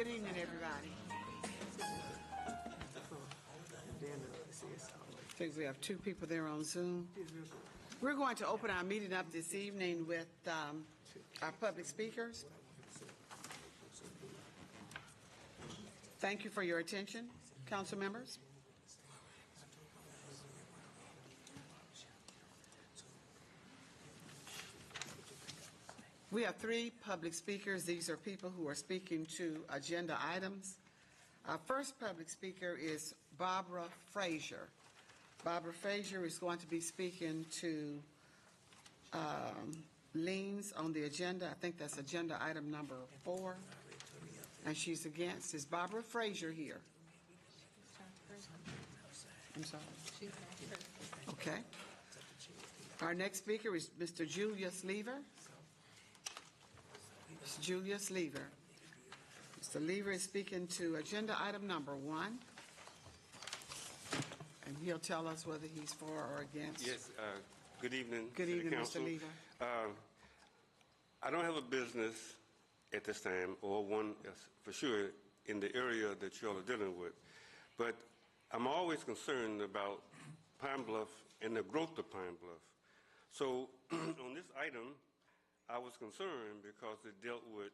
Good evening, everybody. I think we have two people there on Zoom. We're going to open our meeting up this evening with our public speakers. Thank you for your attention, council members. We have three public speakers. These are people who are speaking to agenda items. Our first public speaker is Barbara Frazier. Barbara Frazier is going to be speaking to liens on the agenda. I think that's agenda item number 4. And she's against. Is Barbara Frazier here? I'm sorry. Okay. Our next speaker is Mr. Julius Lever. Mr. Julius Lever. Mr. Lever is speaking to agenda item number 1. And he'll tell us whether he's for or against. Yes. Good evening. Good evening, Mr. Lever. I don't have a business at this time, or one for sure in the area that you all are dealing with. But I'm always concerned about Pine Bluff and the growth of Pine Bluff. So on this item, I was concerned because it dealt with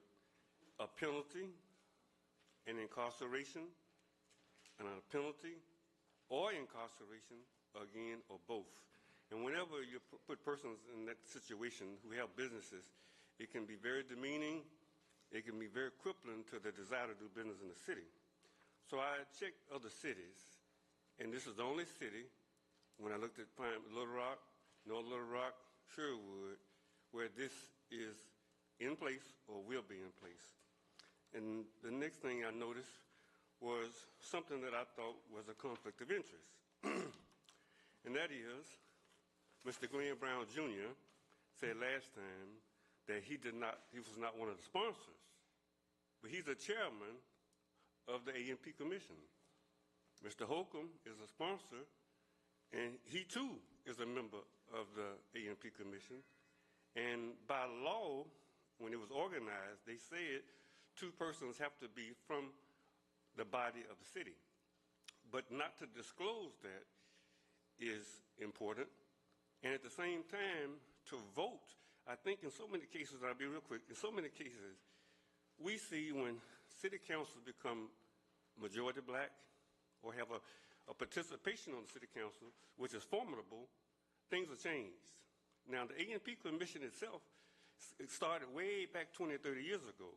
a penalty, an incarceration, and a penalty, or incarceration, again, or both. And whenever you put persons in that situation who have businesses, it can be very demeaning, it can be very crippling to the desire to do business in the city. So I checked other cities, and this is the only city, when I looked at Little Rock, North Little Rock, Sherwood, where this is in place or will be in place. And the next thing I noticed was something that I thought was a conflict of interest. And that is, Mr. Glenn Brown Jr. said last time that he was not one of the sponsors, but he's the chairman of the A&P Commission. Mr. Holcomb is a sponsor, and he too is a member of the A&P Commission. And by law, when it was organized, they said 2 persons have to be from the body of the city. But not to disclose that is important. And at the same time, to vote, I think in so many cases, I'll be real quick, in so many cases, we see when city councils become majority black or have a participation on the city council, which is formidable, things have changed. Now, the A&P Commission itself, it started way back 20 or 30 years ago.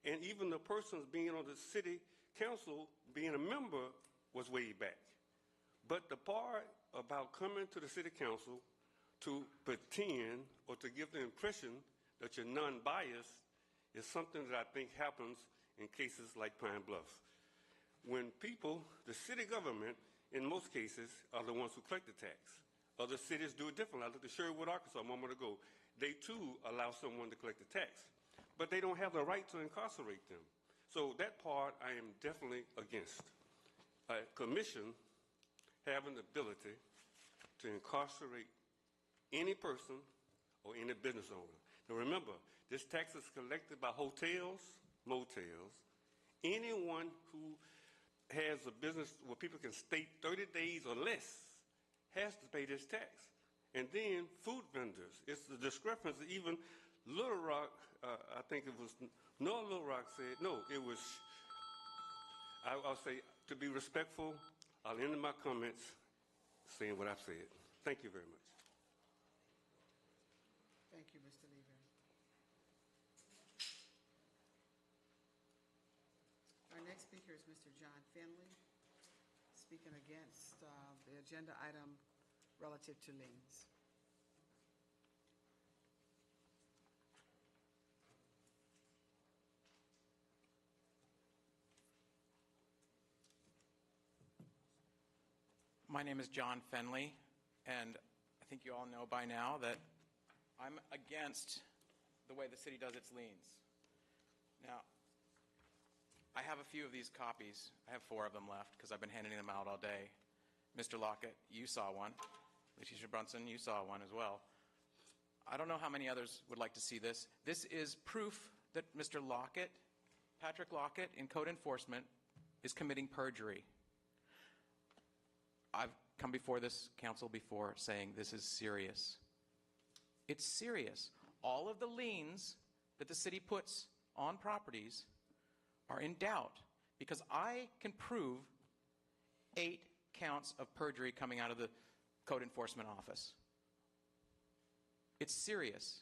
And even the persons being on the city council, being a member, was way back. But the part about coming to the city council to pretend or to give the impression that you're non-biased is something that I think happens in cases like Pine Bluff. When people, the city government, in most cases, are the ones who collect the tax. Other cities do it differently. I looked at Sherwood, Arkansas a moment ago. They too allow someone to collect the tax, but they don't have the right to incarcerate them. So that part I am definitely against. A commission having the ability to incarcerate any person or any business owner. Now remember, this tax is collected by hotels, motels, anyone who has a business where people can stay 30 days or less has to pay this tax. And then food vendors, it's the discrepancy. Even Little Rock, I think it was, no, Little Rock said, no, it was, I'll say, to be respectful, I'll end my comments saying what I've said. Thank you very much. Thank you, Mr. Lever. Our next speaker is Mr. John Finley, speaking against the agenda item relative to liens. My name is John Fenley, and I think you all know by now that I'm against the way the city does its liens. Now, I have a few of these copies. I have 4 of them left because I've been handing them out all day. Mr. Lockett, you saw one. Letitia Brunson, you saw one as well. I don't know how many others would like to see this. This is proof that Mr. Lockett Patrick Lockett in code enforcement is committing perjury. I've come before this council before saying this is serious. It's serious. All of the liens that the city puts on properties are in doubt because I can prove 8 counts of perjury coming out of the code enforcement office. It's serious.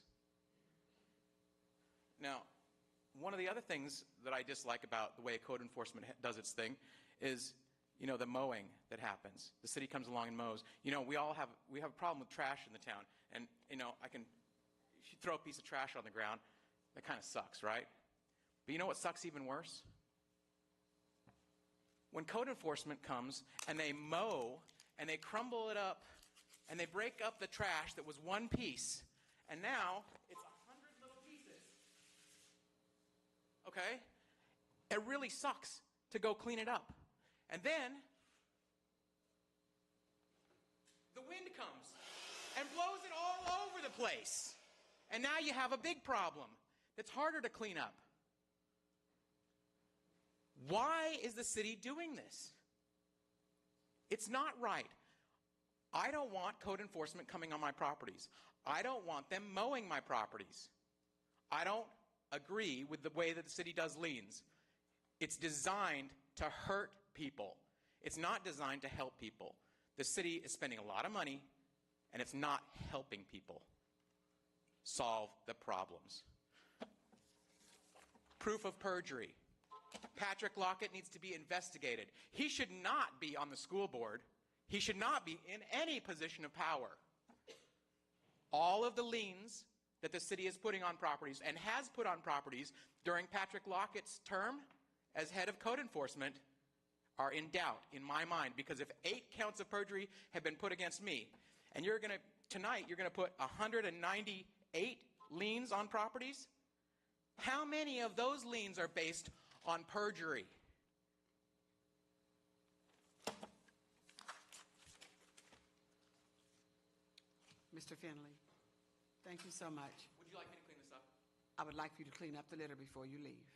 Now, one of the other things that I dislike about the way code enforcement does its thing is, you know, the mowing that happens. The city comes along and mows. You know, we have a problem with trash in the town. And, you know, if you throw a piece of trash on the ground, that kind of sucks, right? But you know what sucks even worse? When code enforcement comes and they mow and they crumble it up and they break up the trash that was one piece, and now it's 100 little pieces. Okay? It really sucks to go clean it up. And then the wind comes and blows it all over the place. And now you have a big problem that's harder to clean up. Why is the city doing this? It's not right. I don't want code enforcement coming on my properties. I don't want them mowing my properties. I don't agree with the way that the city does liens. It's designed to hurt people. It's not designed to help people. The city is spending a lot of money, and it's not helping people solve the problems. Proof of perjury. Patrick Lockett needs to be investigated. He should not be on the school board. He should not be in any position of power. All of the liens that the city is putting on properties and has put on properties during Patrick Lockett's term as head of code enforcement are in doubt in my mind, because if 8 counts of perjury have been put against me, and tonight you're going to put 198 liens on properties, how many of those liens are based on perjury? Mr. Finley, thank you so much. Would you like me to clean this up? I would like you to clean up the litter before you leave.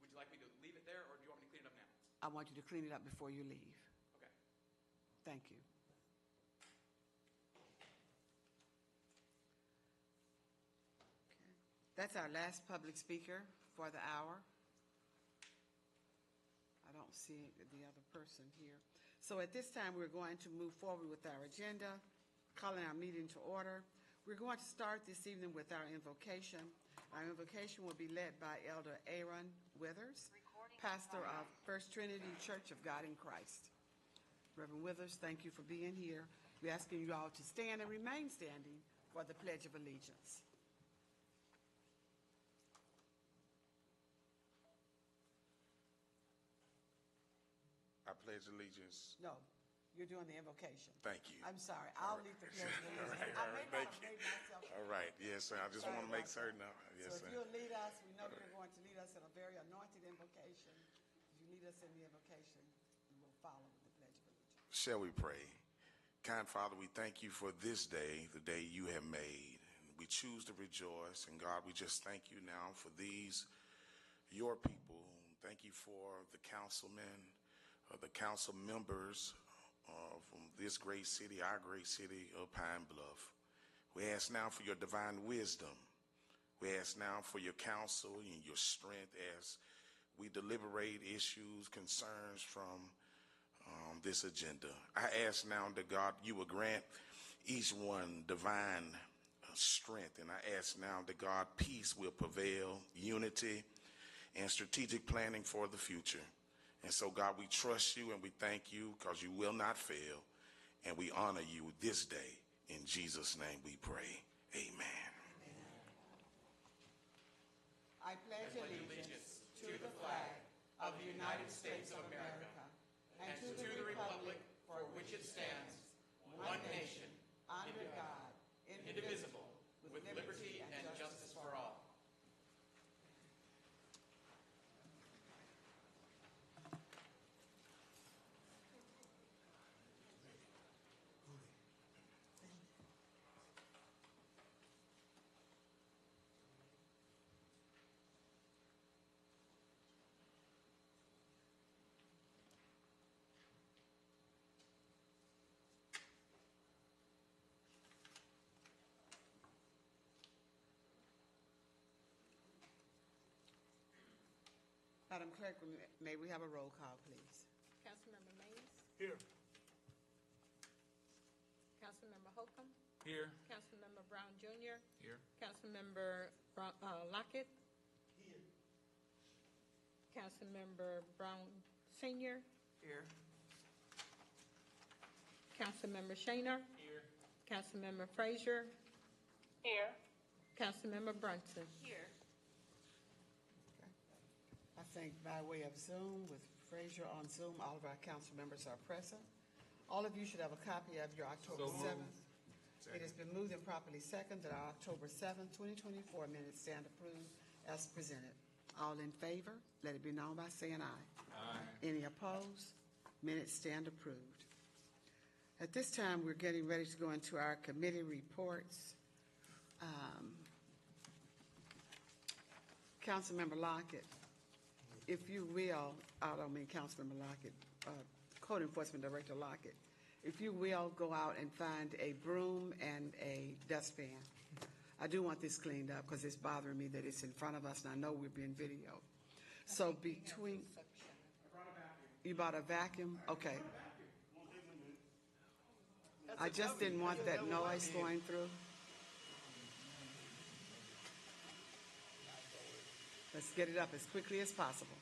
Would you like me to leave it there, or do you want me to clean it up now? I want you to clean it up before you leave. Okay. Thank you. Okay. That's our last public speaker for the hour. I don't see the other person here. So at this time, we're going to move forward with our agenda, calling our meeting to order. We're going to start this evening with our invocation. Our invocation will be led by Elder Aaron Withers, pastor of First Trinity Church of God in Christ. Reverend Withers, thank you for being here. We're asking you all to stand and remain standing for the Pledge of Allegiance. I pledge allegiance. No, you're doing the invocation. Thank you. I'm sorry. I'll leave the Pledge of Allegiance. I may not have made myself clear. All right. Yes, sir. I just want to make certain. Yes, So if sir. you'll lead us, we know you're going to lead us in a very anointed invocation. If you lead us in the invocation, we will follow with the Pledge of Allegiance. Shall we pray? Kind Father, we thank you for this day, the day you have made. We choose to rejoice. And God, we just thank you now for these, your people. Thank you for the councilmen, the council members from this great city, our great city of Pine Bluff. We ask now for your divine wisdom. We ask now for your counsel and your strength as we deliberate issues, concerns from this agenda. I ask now that God, you will grant each one divine strength. And I ask now that God, peace will prevail, unity, and strategic planning for the future. And so, God, we trust you and we thank you because you will not fail. And we honor you this day. In Jesus' name we pray. Amen. I pledge allegiance to the flag of the United States of America and to the republic for which it stands, one nation, under God, indivisible, with liberty and justice for all. Madam Clerk, may we have a roll call, please? Councilmember Mays? Here. Councilmember Holcomb? Here. Councilmember Brown Jr.? Here. Councilmember Lockett? Here. Councilmember Brown Senior? Here. Councilmember Shainer? Here. Councilmember Frazier? Here. Councilmember Brunson? Here. I think by way of Zoom, with Frazier on Zoom, all of our council members are present. All of you should have a copy of your October So moved. 7th. It has been moved and properly seconded that our October 7th, 2024 minutes stand approved as presented. All in favor, let it be known by saying aye. Aye. Any opposed? Minutes stand approved. At this time, we're getting ready to go into our committee reports. Councilmember Lockett, if you will, I don't mean Councilmember Lockett, Code Enforcement Director Lockett, if you will go out and find a broom and a dustpan. I do want this cleaned up because it's bothering me that it's in front of us and I know we're being videoed. So between, you bought a vacuum? Okay. I just didn't want that noise going through. Let's get it up as quickly as possible.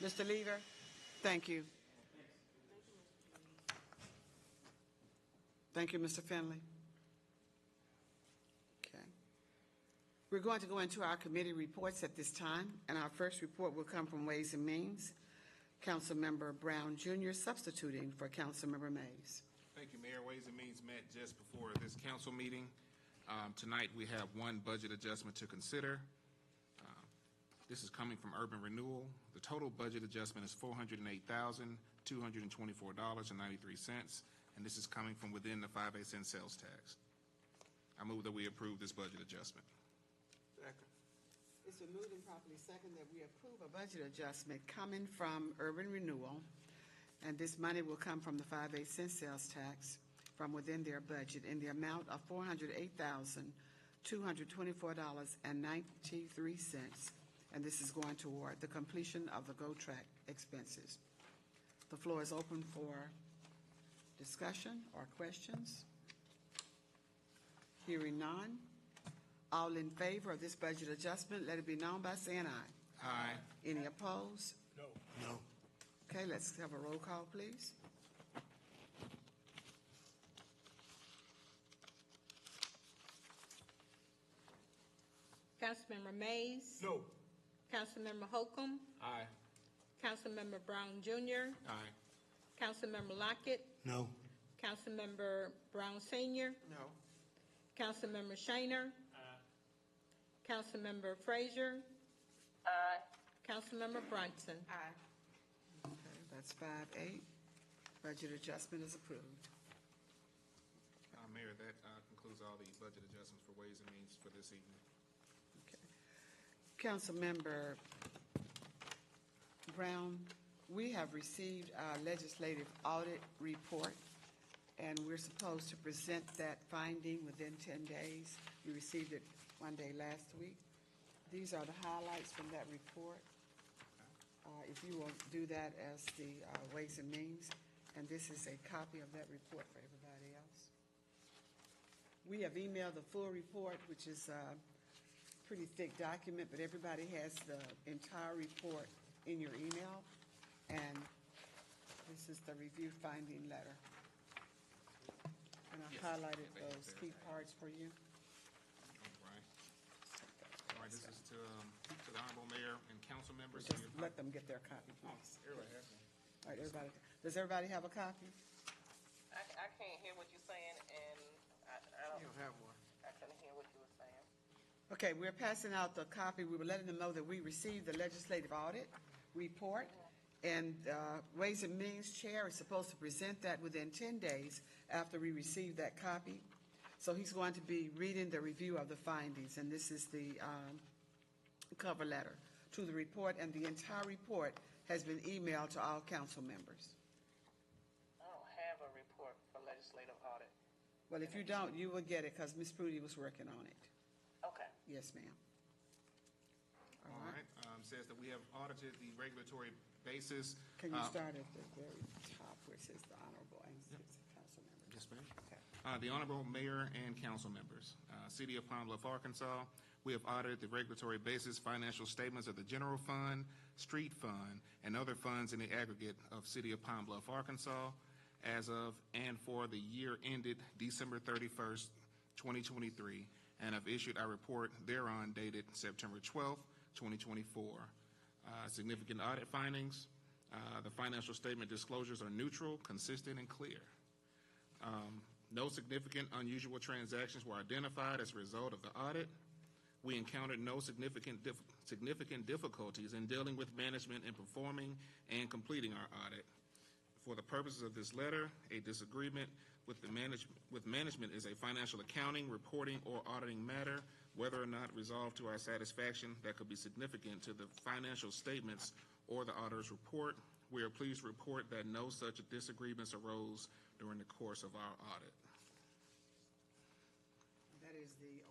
Mr. Leader, thank you. Thank you, Mr. Finley. Okay. We're going to go into our committee reports at this time, and our first report will come from Ways and Means. Councilmember Brown Jr. substituting for Councilmember Mays. Thank you, Mayor. Ways and Means met just before this council meeting. Tonight, we have one budget adjustment to consider. This is coming from Urban Renewal. The total budget adjustment is $408,224.93, and this is coming from within the 5/8 cent sales tax. I move that we approve this budget adjustment. It's been moved and properly second that we approve a budget adjustment coming from Urban Renewal, and this money will come from the 5/8 cent sales tax from within their budget in the amount of $408,224.93, and this is going toward the completion of the GO Track expenses. The floor is open for discussion or questions. Hearing none. All in favor of this budget adjustment, let it be known by saying aye. Aye. Any opposed? No. No. Okay, let's have a roll call, please. Councilmember Mays? No. Councilmember Holcomb? Aye. Councilmember Brown Jr.? Aye. Councilmember Lockett? No. Councilmember Brown Senior? No. Councilmember Shainer? Councilmember Frazier? Aye. Councilmember Brunson? Aye. Okay, that's 5-8. Budget adjustment is approved. Mayor, that concludes all the budget adjustments for Ways and Means for this evening. Okay. Councilmember Brown, we have received our legislative audit report, and we're supposed to present that finding within 10 days. We received it one day last week. These are the highlights from that report. If you will do that as the Ways and Means, and this is a copy of that report for everybody else. We have emailed the full report, which is a pretty thick document, but everybody has the entire report in your email, and this is the review finding letter. And I Yes. highlighted Thank you, those sir. key parts for you. All right, this is to the Honorable Mayor and council members. Just let them get their copy, please. Everybody has one. All right, everybody, does everybody have a copy? I can't hear what you're saying, and I don't have one. I couldn't hear what you were saying. Okay, we're passing out the copy. We were letting them know that we received the legislative audit report, and Ways and Means Chair is supposed to present that within 10 days after we receive that copy. So he's going to be reading the review of the findings, and this is the cover letter to the report, and the entire report has been emailed to all council members. I don't have a report for legislative audit. Well, if you don't, you will get it because Ms. Prudy was working on it. Okay. Yes, ma'am. All right, says that we have audited the regulatory basis. Can you start at the very top where it says the honorable and council members? Yes, ma'am. Okay. The Honorable Mayor and council members, City of Pine Bluff, Arkansas, we have audited the regulatory basis financial statements of the general fund, street fund, and other funds in the aggregate of City of Pine Bluff, Arkansas, as of and for the year ended December 31st, 2023, and have issued our report thereon dated September 12th, 2024. Significant audit findings. The financial statement disclosures are neutral, consistent, and clear. No significant unusual transactions were identified as a result of the audit. We encountered no significant difficulties in dealing with management in performing and completing our audit. For the purposes of this letter, a disagreement with management is a financial accounting, reporting, or auditing matter, whether or not resolved to our satisfaction that could be significant to the financial statements or the auditor's report. We are pleased to report that no such disagreements arose during the course of our audit. That is the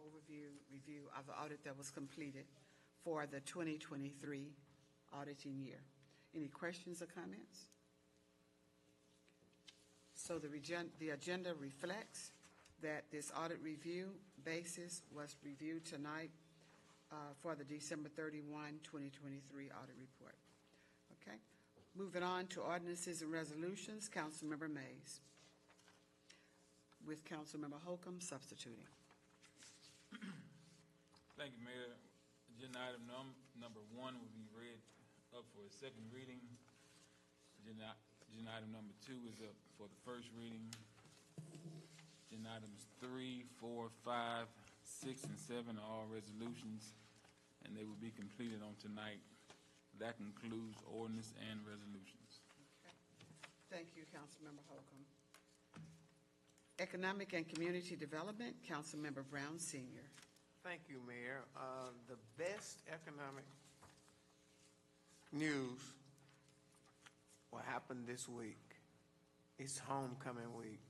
review of the audit that was completed for the 2023 auditing year. Any questions or comments? So the agenda reflects that this audit review basis was reviewed tonight for the December 31, 2023 audit report. Okay. Moving on to ordinances and resolutions, Councilmember Mays, with Councilmember Holcomb substituting. Thank you, Mayor. Agenda item number 1 will be read up for a second reading. Agenda item number 2 is up for the first reading. Agenda items 3, 4, 5, 6, and 7 are all resolutions, and they will be completed on tonight. That concludes ordinance and resolutions. Okay. Thank you, Councilmember Holcomb. Economic and Community Development, Councilmember Brown Sr. Thank you, Mayor. The best economic news what happened this week. It's homecoming week,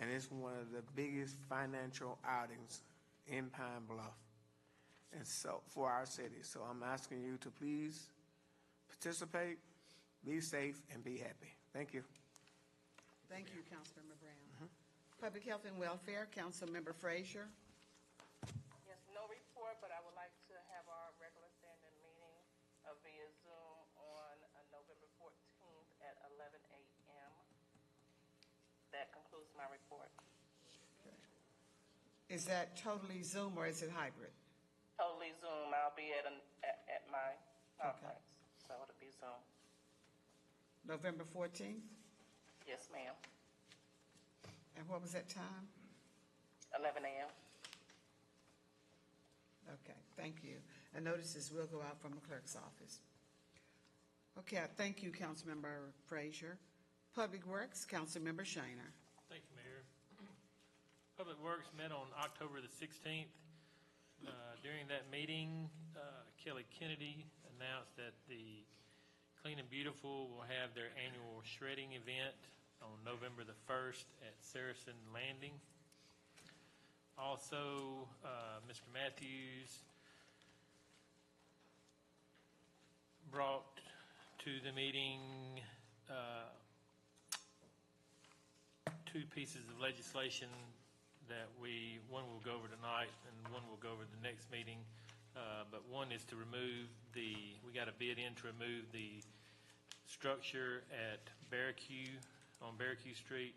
and it's one of the biggest financial outings in Pine Bluff, and so for our city. So I'm asking you to please participate, be safe, and be happy. Thank you. Thank you, Councilmember Brown. Public Health and Welfare, Councilmember Frazier. Yes, no report, but I would like to have our regular standing meeting via Zoom on November 14th at 11 a.m. That concludes my report. Is that totally Zoom or is it hybrid? Totally Zoom. I'll be at my conference, so it'll be Zoom. November 14th? Yes, ma'am. And what was that time? 11 a.m. Okay, thank you. And notices will go out from the clerk's office. Okay, thank you, Councilmember Frazier. Public Works, Councilmember Shiner. Thank you, Mayor. Public Works met on October the 16th. During that meeting, Kelly Kennedy announced that the Clean and Beautiful will have their annual shredding event on November the 1st at Saracen Landing. Also, Mr. Matthews brought to the meeting two pieces of legislation that one will go over tonight and one will go over the next meeting. But one is to remove we got a bid in to remove the structure at on Barricue Street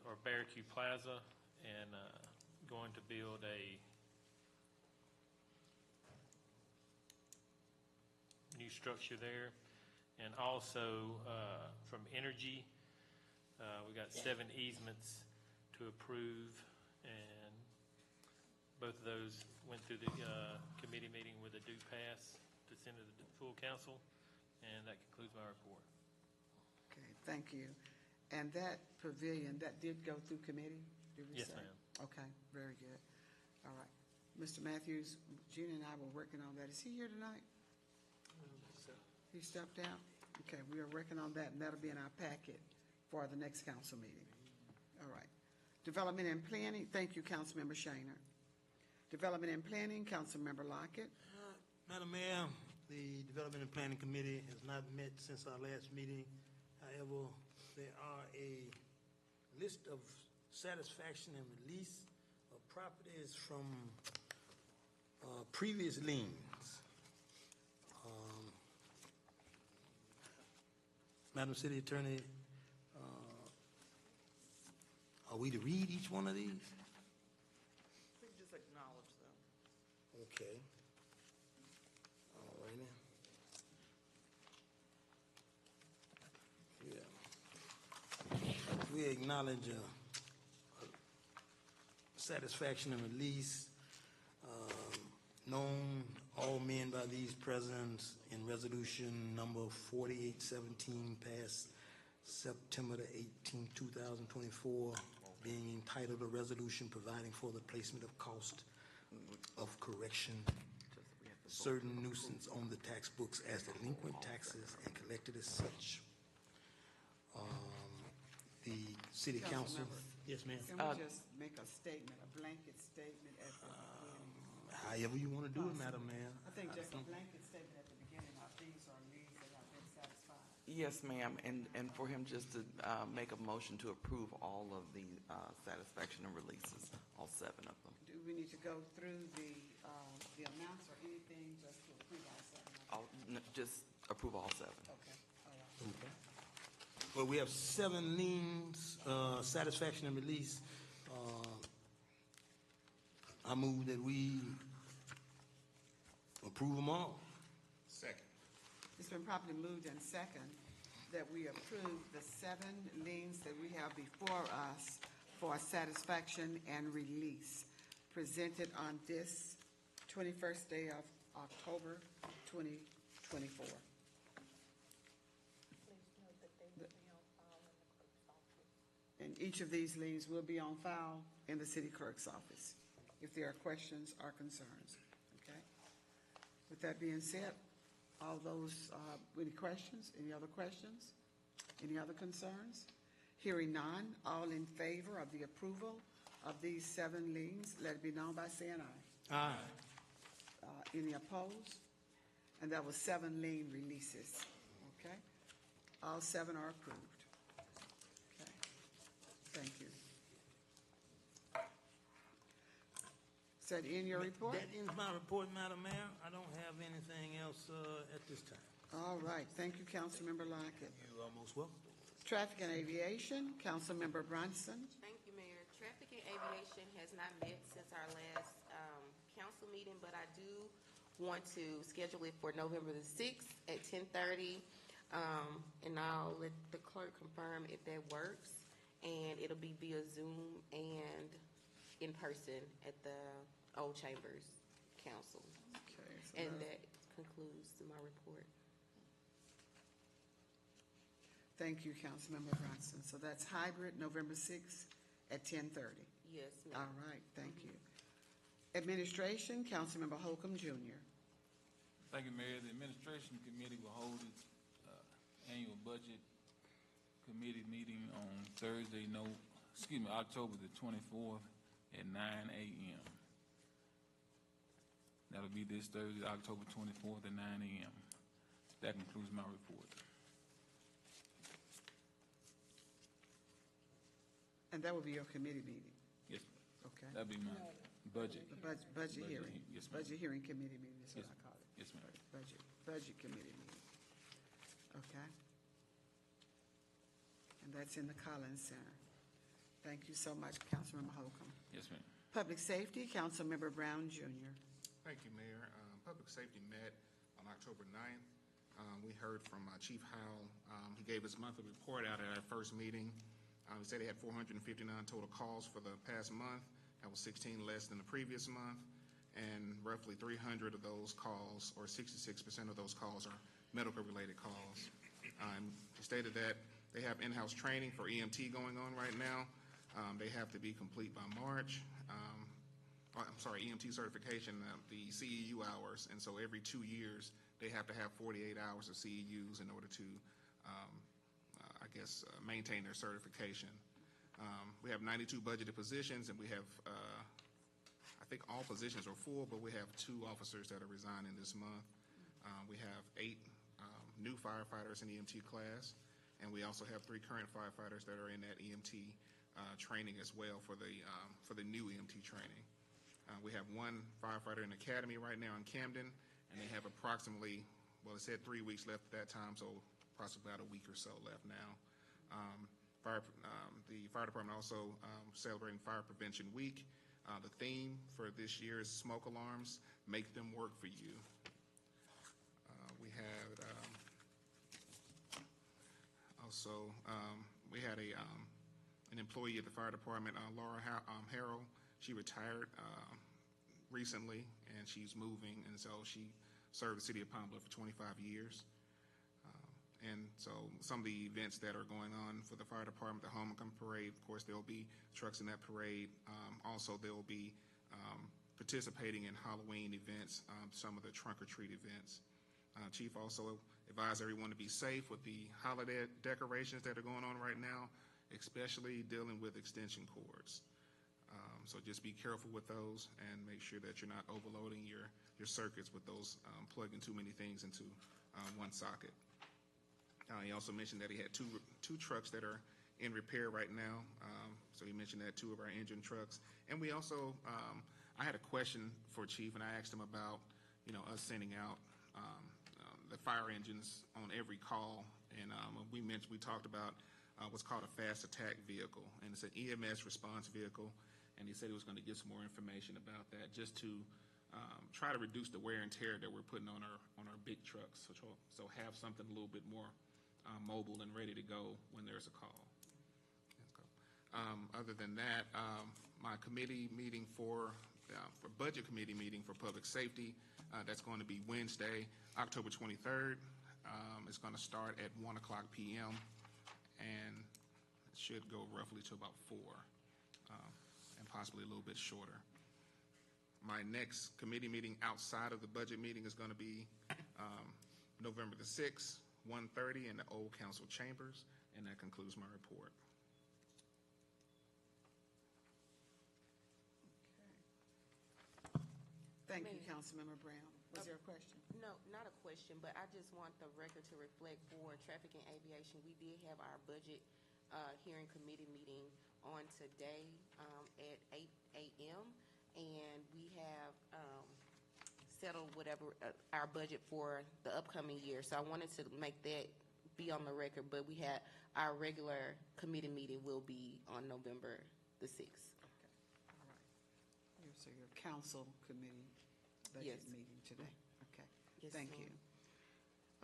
or Barricue Plaza, and going to build a new structure there. And also from Energy, we got 7 easements to approve, and both of those went through the committee meeting with a due pass to send to the full council, and that concludes my report. Okay, thank you. And that pavilion, that did go through committee, did we Yes, say? ma'am. Okay, very good. All right. Mr. Matthews, Gina and I were working on that. Is he here tonight? He stepped out? Okay, we are working on that, and that'll be in our packet for the next council meeting. All right. Development and Planning, thank you, Councilmember Shaner. Development and Planning, Councilmember Lockett. Madam Mayor, the Development and Planning Committee has not met since our last meeting. However, there are a list of satisfaction and release of properties from previous liens. Madam City Attorney, are we to read each one of these? We can just acknowledge them. Okay. All right, yeah. We acknowledge satisfaction and release known all men by these presidents in resolution number 4817 passed September the 18th, 2024, being entitled a resolution providing for the placement of cost of correction certain nuisance on the tax books as delinquent taxes and collected as such. The city council. Yes, ma'am. Can we just make a statement, a blanket statement at the beginning? However you want to do it, Madam Mayor. I think just a blanket statement at the beginning of these are leads that have been satisfied. Yes, ma'am, and for him just to make a motion to approve all of the satisfaction and releases, all 7 of them. Do we need to go through the amounts or anything just to approve all 7? Just approve all 7. Okay, all right. Okay. Well, we have 7 liens, satisfaction and release. I move that we approve them all. Second. It's been properly moved and second that we approve the 7 liens that we have before us for satisfaction and release, presented on this 21st day of October 2024. And each of these liens will be on file in the city clerk's office if there are questions or concerns. Okay? With that being said, all those, any questions? Any other questions? Any other concerns? Hearing none, all in favor of the approval of these 7 liens, let it be known by saying aye. Aye. Any opposed? And that was 7 lien releases. Okay? All 7 are approved. Okay. Thank you. Is that in your report? That ends my report, Madam Mayor. I don't have anything else at this time. All right. Thank you, Councilmember Lockett. You're almost welcome. Traffic and Aviation, Councilmember Brunson. Thank you, Mayor. Traffic and Aviation has not met since our last council meeting, but I do want to schedule it for November the 6th at 10:30, and I'll let the clerk confirm if that works, and it'll be via Zoom and in person at the Old Chambers Council. Okay. So And that concludes my report. Thank you, Councilmember Brunson. So that's hybrid, November 6th at 10:30. Yes, ma'am. All right, thank you. Administration, Councilmember Holcomb Jr. Thank you, Mayor. The Administration Committee will hold its annual budget committee meeting on Thursday, October the 24th at 9 a.m. That'll be this Thursday, October 24th at 9 a.m. That concludes my report. And that will be your committee meeting, Yes, okay? that'll be my budget. The budget hearing. Yes, ma'am. Budget hearing committee meeting is what Yes. I call it. Yes, ma'am. Budget committee meeting. Okay? And that's in the Collins Center. Thank you so much, Councilmember Holcomb. Yes, ma'am. Public Safety, Councilmember Brown Jr. Thank you, Mayor. Public Safety met on October 9th. We heard from Chief Howell. He gave his monthly report out at our first meeting. He said he had 459 total calls for the past month. That was 16 less than the previous month. And roughly 300 of those calls, or 66% of those calls, are medical-related calls. He stated that they have in-house training for EMT going on right now. They have to be complete by March. EMT certification, the CEU hours, and so every 2 years, they have to have 48 hours of CEUs in order to, maintain their certification. We have 92 budgeted positions, and we have, I think all positions are full, but we have 2 officers that are resigning this month. We have 8 new firefighters in EMT class, and we also have 3 current firefighters that are in that EMT training as well for the new EMT training. We have 1 firefighter in the academy right now in Camden, and they have approximately, well, it said 3 weeks left at that time, so approximately about a week or so left now. The fire department also celebrating Fire Prevention Week. The theme for this year is smoke alarms, make them work for you. We had we had an employee at the fire department, Laura Harrell. She retired recently, and she's moving, and so she served the city of Pine Bluff for 25 years. And so some of the events that are going on for the fire department, the homecoming parade, of course, there'll be trucks in that parade. Also, they'll be participating in Halloween events, some of the trunk or treat events. Chief also advised everyone to be safe with the holiday decorations that are going on right now, especially dealing with extension cords. So just be careful with those and make sure that you're not overloading your circuits with those plugging too many things into one socket. He also mentioned that he had two trucks that are in repair right now. So he mentioned that 2 of our engine trucks. And we also, I had a question for Chief, and I asked him about, us sending out the fire engines on every call. And we talked about what's called a fast attack vehicle, and it's an EMS response vehicle. And he said he was going to get some more information about that, just to try to reduce the wear and tear that we're putting on our big trucks. So have something a little bit more mobile and ready to go when there's a call. Other than that, my committee meeting for budget committee meeting for public safety, that's going to be Wednesday, October 23rd. It's going to start at 1 o'clock p.m. and it should go roughly to about 4, and possibly a little bit shorter. My next committee meeting outside of the budget meeting is going to be November the 6th, 1:30 in the old council chambers, and that concludes my report. Thank you, Councilmember Brown. Was there a question? No, not a question, but I just want the record to reflect for traffic and aviation. We did have our budget hearing committee meeting on today at 8 a.m. and we have settled whatever our budget for the upcoming year. So I wanted to make that be on the record, but we had our regular committee meeting will be on November the 6th. Okay, all right. So your council committee budget meeting today. Okay, Yes, thank ma'am. you.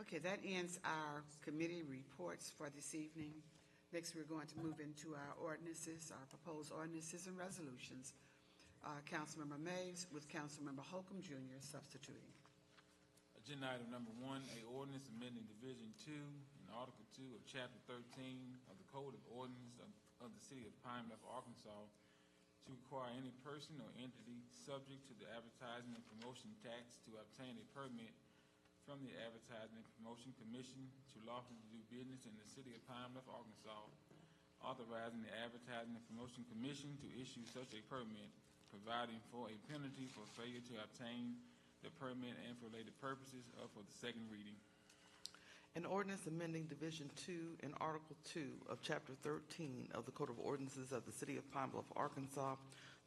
Okay, that ends our committee reports for this evening. Next, we're going to move into our ordinances, our proposed ordinances and resolutions. Councilmember Mays with Councilmember Holcomb Jr. substituting. Agenda item number 1, a ordinance amending Division 2 and Article 2 of Chapter 13 of the Code of Ordinances of the City of Pine Bluff, Arkansas, to require any person or entity subject to the advertising and promotion tax to obtain a permit from the Advertising and Promotion Commission to lawfully do business in the City of Pine Bluff, Arkansas, authorizing the Advertising and Promotion Commission to issue such a permit, providing for a penalty for failure to obtain the permit and for related purposes, up for the second reading. An ordinance amending Division 2 and Article 2 of Chapter 13 of the Code of Ordinances of the City of Pine Bluff, Arkansas,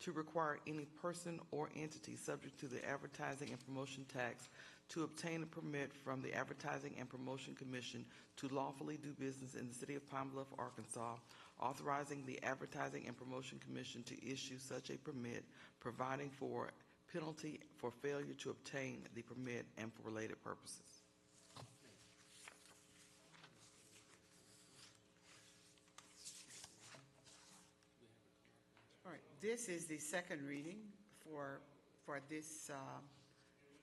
to require any person or entity subject to the advertising and promotion tax to obtain a permit from the Advertising and Promotion Commission to lawfully do business in the City of Pine Bluff, Arkansas, authorizing the Advertising and Promotion Commission to issue such a permit, providing for penalty for failure to obtain the permit and for related purposes. All right, this is the second reading for this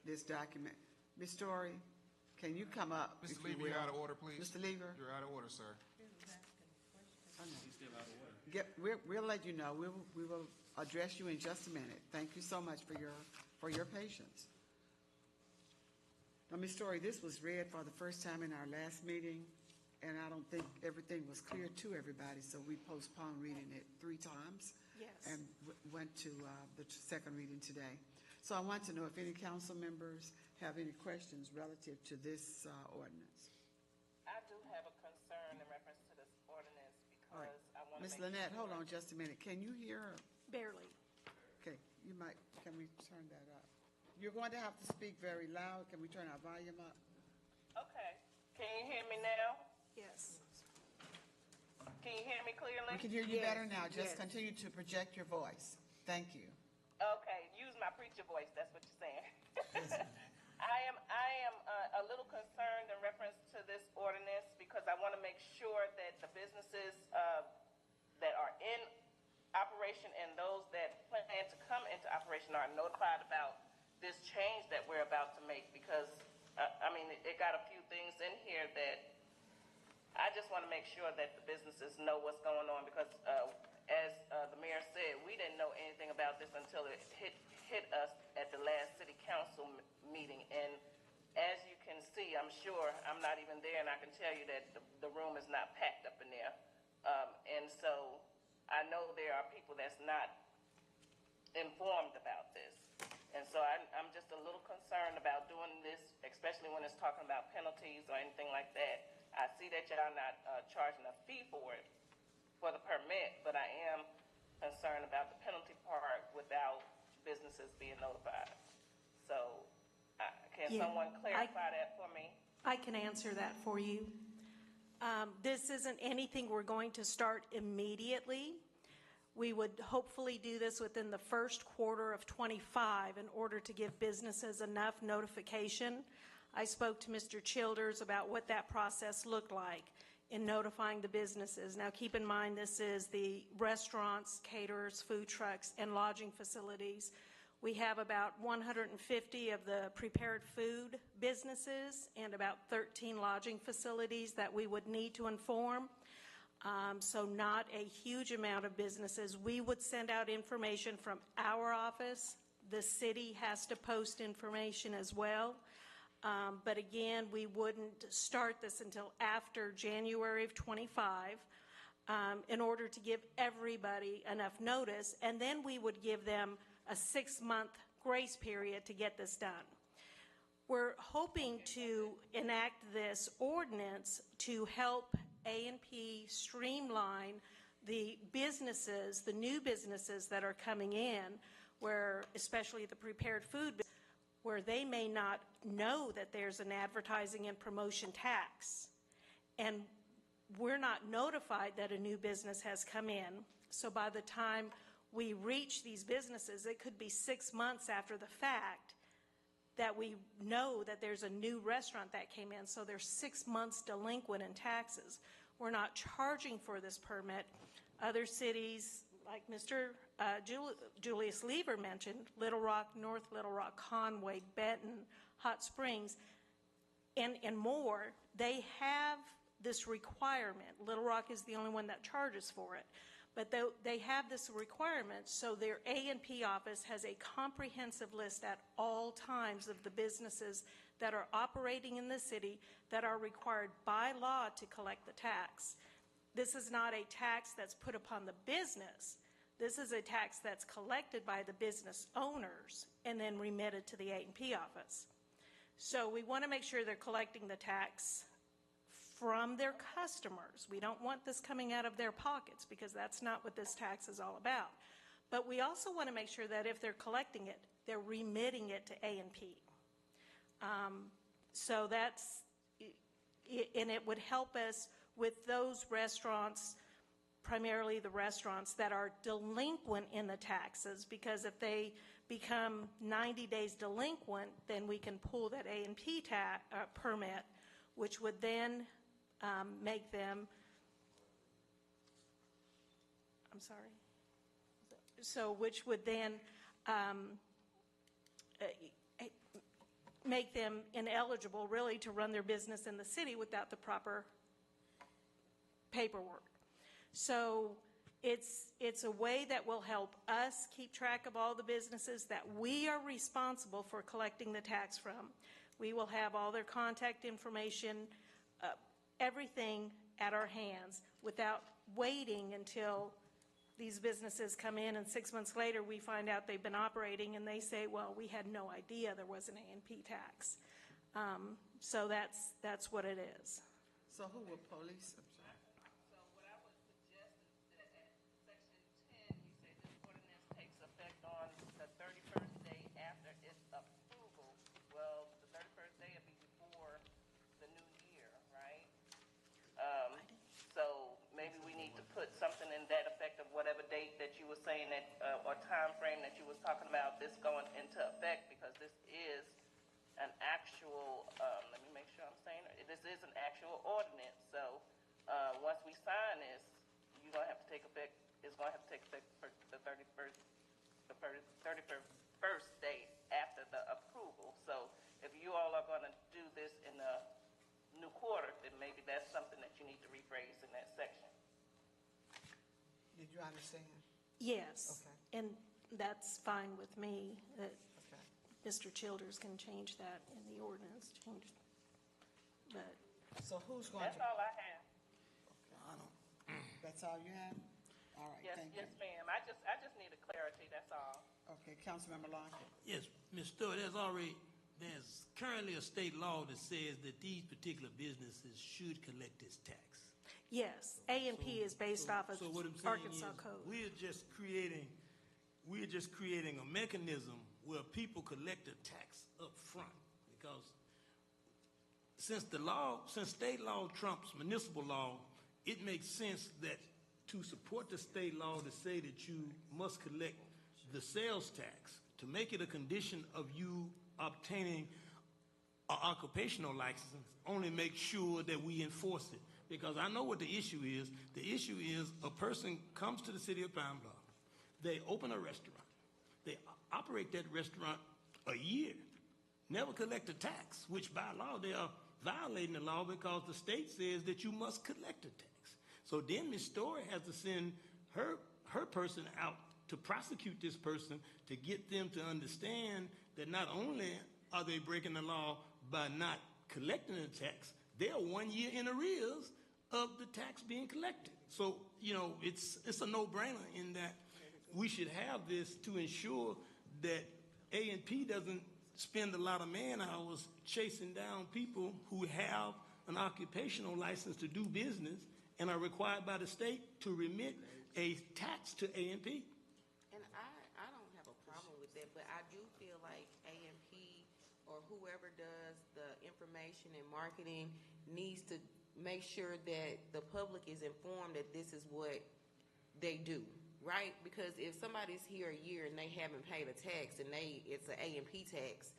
this document. Ms. Story, can you come up? Mr. Lever, you're out of order, please. Mr. Lever? You're out of order, sir. Oh, no. He's still out of order. we'll let you know. We will address you in just a minute. Thank you so much for your patience. Now, Ms. Story, this was read for the first time in our last meeting, and I don't think everything was clear to everybody, so we postponed reading it 3 times. Yes. And went to the second reading today. So I want to know if any council members have any questions relative to this ordinance. I do have a concern in reference to this ordinance All right. because I want to Ms. make Lynette, sure. hold on just a minute. Can you hear her? Barely. Okay, can we turn that up? You're going to have to speak very loud. Can we turn our volume up? Okay. Can you hear me now? Yes. Can you hear me clearly? We can hear you Yes, better now. Just yes. continue to project your voice. Thank you. Okay, use my preacher voice, that's what you're saying. I am a little concerned in reference to this ordinance because I want to make sure that the businesses that are in operation and those that plan to come into operation are notified about this change that we're about to make because, it got a few things in here that I just want to make sure that the businesses know what's going on because as the mayor said, we didn't know anything about this until it hit us at the last city council meeting. And as you can see, I'm sure, I'm not even there, and I can tell you that the room is not packed up in there. And so I know there are people that's not informed about this. And so I'm just a little concerned about doing this, especially when it's talking about penalties or anything like that. I see that y'all not charging a fee for it, for the permit, but I am concerned about the penalty part without businesses being notified. So can someone clarify that for me? I can answer that for you. This isn't anything we're going to start immediately. We would hopefully do this within the first quarter of 25 in order to give businesses enough notification. I spoke to Mr. Childers about what that process looked like in notifying the businesses. Now, keep in mind, this is the restaurants, caterers, food trucks, and lodging facilities. We have about 150 of the prepared food businesses and about 13 lodging facilities that we would need to inform. So not a huge amount of businesses. We would send out information from our office. The city has to post information as well. But again, we wouldn't start this until after January of 25 in order to give everybody enough notice. And then we would give them a 6-month grace period to get this done. We're hoping to enact this ordinance to help A&P streamline the businesses, the new businesses that are coming in, where especially the prepared food, where they may not know that there's an advertising and promotion tax. And we're not notified that a new business has come in. So by the time we reach these businesses, it could be 6 months after the fact that we know that there's a new restaurant that came in. So they're 6 months delinquent in taxes. We're not charging for this permit. Other cities, like Mr. Julius Lever mentioned, Little Rock, North Little Rock, Conway, Benton, Hot Springs, and more, they have this requirement. Little Rock is the only one that charges for it. But they have this requirement, so their A&P office has a comprehensive list at all times of the businesses that are operating in the city that are required by law to collect the tax. This is not a tax that's put upon the business. This is a tax that's collected by the business owners and then remitted to the A&P office. So we want to make sure they're collecting the tax from their customers. We don't want this coming out of their pockets because that's not what this tax is all about. But we also want to make sure that if they're collecting it, they're remitting it to A&P. So that's, and it would help us with those restaurants, primarily the restaurants that are delinquent in the taxes, because if they become 90 days delinquent, then we can pull that A&P permit, which would then make them, I'm sorry, so which would then make them ineligible really to run their business in the city without the proper paperwork. So It's a way that will help us keep track of all the businesses that we are responsible for collecting the tax from. We will have all their contact information, everything at our hands without waiting until these businesses come in and 6 months later we find out they've been operating and they say, well, we had no idea there was an A&P tax. So that's what it is. So who will police? So what I would suggest is that at section 10, you say this ordinance takes effect on the 31st day after its approval. Well, the 31st day would be before the new year, right? So maybe we need to put something in that effect of whatever date that you were saying that, or time frame that you was talking about this going into effect, because this is an actual, let me make sure I'm saying it, this is an actual ordinance. So once we sign this, you're going to have to take effect, it's going to have to take effect for the 31st day after the approval. So if you all are going to do this in the new quarter, then maybe that's something that you need to rephrase in that section. Did you understand? Yes. Okay. And that's fine with me. That Okay. Mr. Childers can change that in the ordinance, but So who's going That's to? all I have. That's all you have? All right, Yes, thank you. yes, ma'am. I just need a clarity, that's all. Okay, Councilmember Lockett. Yes, Ms. Stewart, there's currently a state law that says that these particular businesses should collect this tax. yes, A&P is based off of So what I'm saying Arkansas is, code. we're just creating a mechanism where people collect the tax up front, because since state law trumps municipal law, it makes sense that to support the state law to say that you must collect the sales tax, to make it a condition of you obtaining an occupational license, only make sure that we enforce it. Because I know what the issue is. The issue is a person comes to the city of Pine Bluff, they open a restaurant, they operate that restaurant a year, never collect a tax, which by law they are violating the law because the state says that you must collect a tax. So then Ms. Story has to send her person out to prosecute this person to get them to understand that not only are they breaking the law by not collecting the tax, they are 1 year in arrears of the tax being collected. So, it's a no-brainer in that we should have this to ensure that A&P doesn't spend a lot of man-hours chasing down people who have an occupational license to do business and are required by the state to remit a tax to A&P. And I don't have a problem with that, but I do feel like A&P or whoever does the information and marketing needs to make sure that the public is informed that this is what they do, right? Because if somebody's here a year and they haven't paid a tax and it's an A&P tax,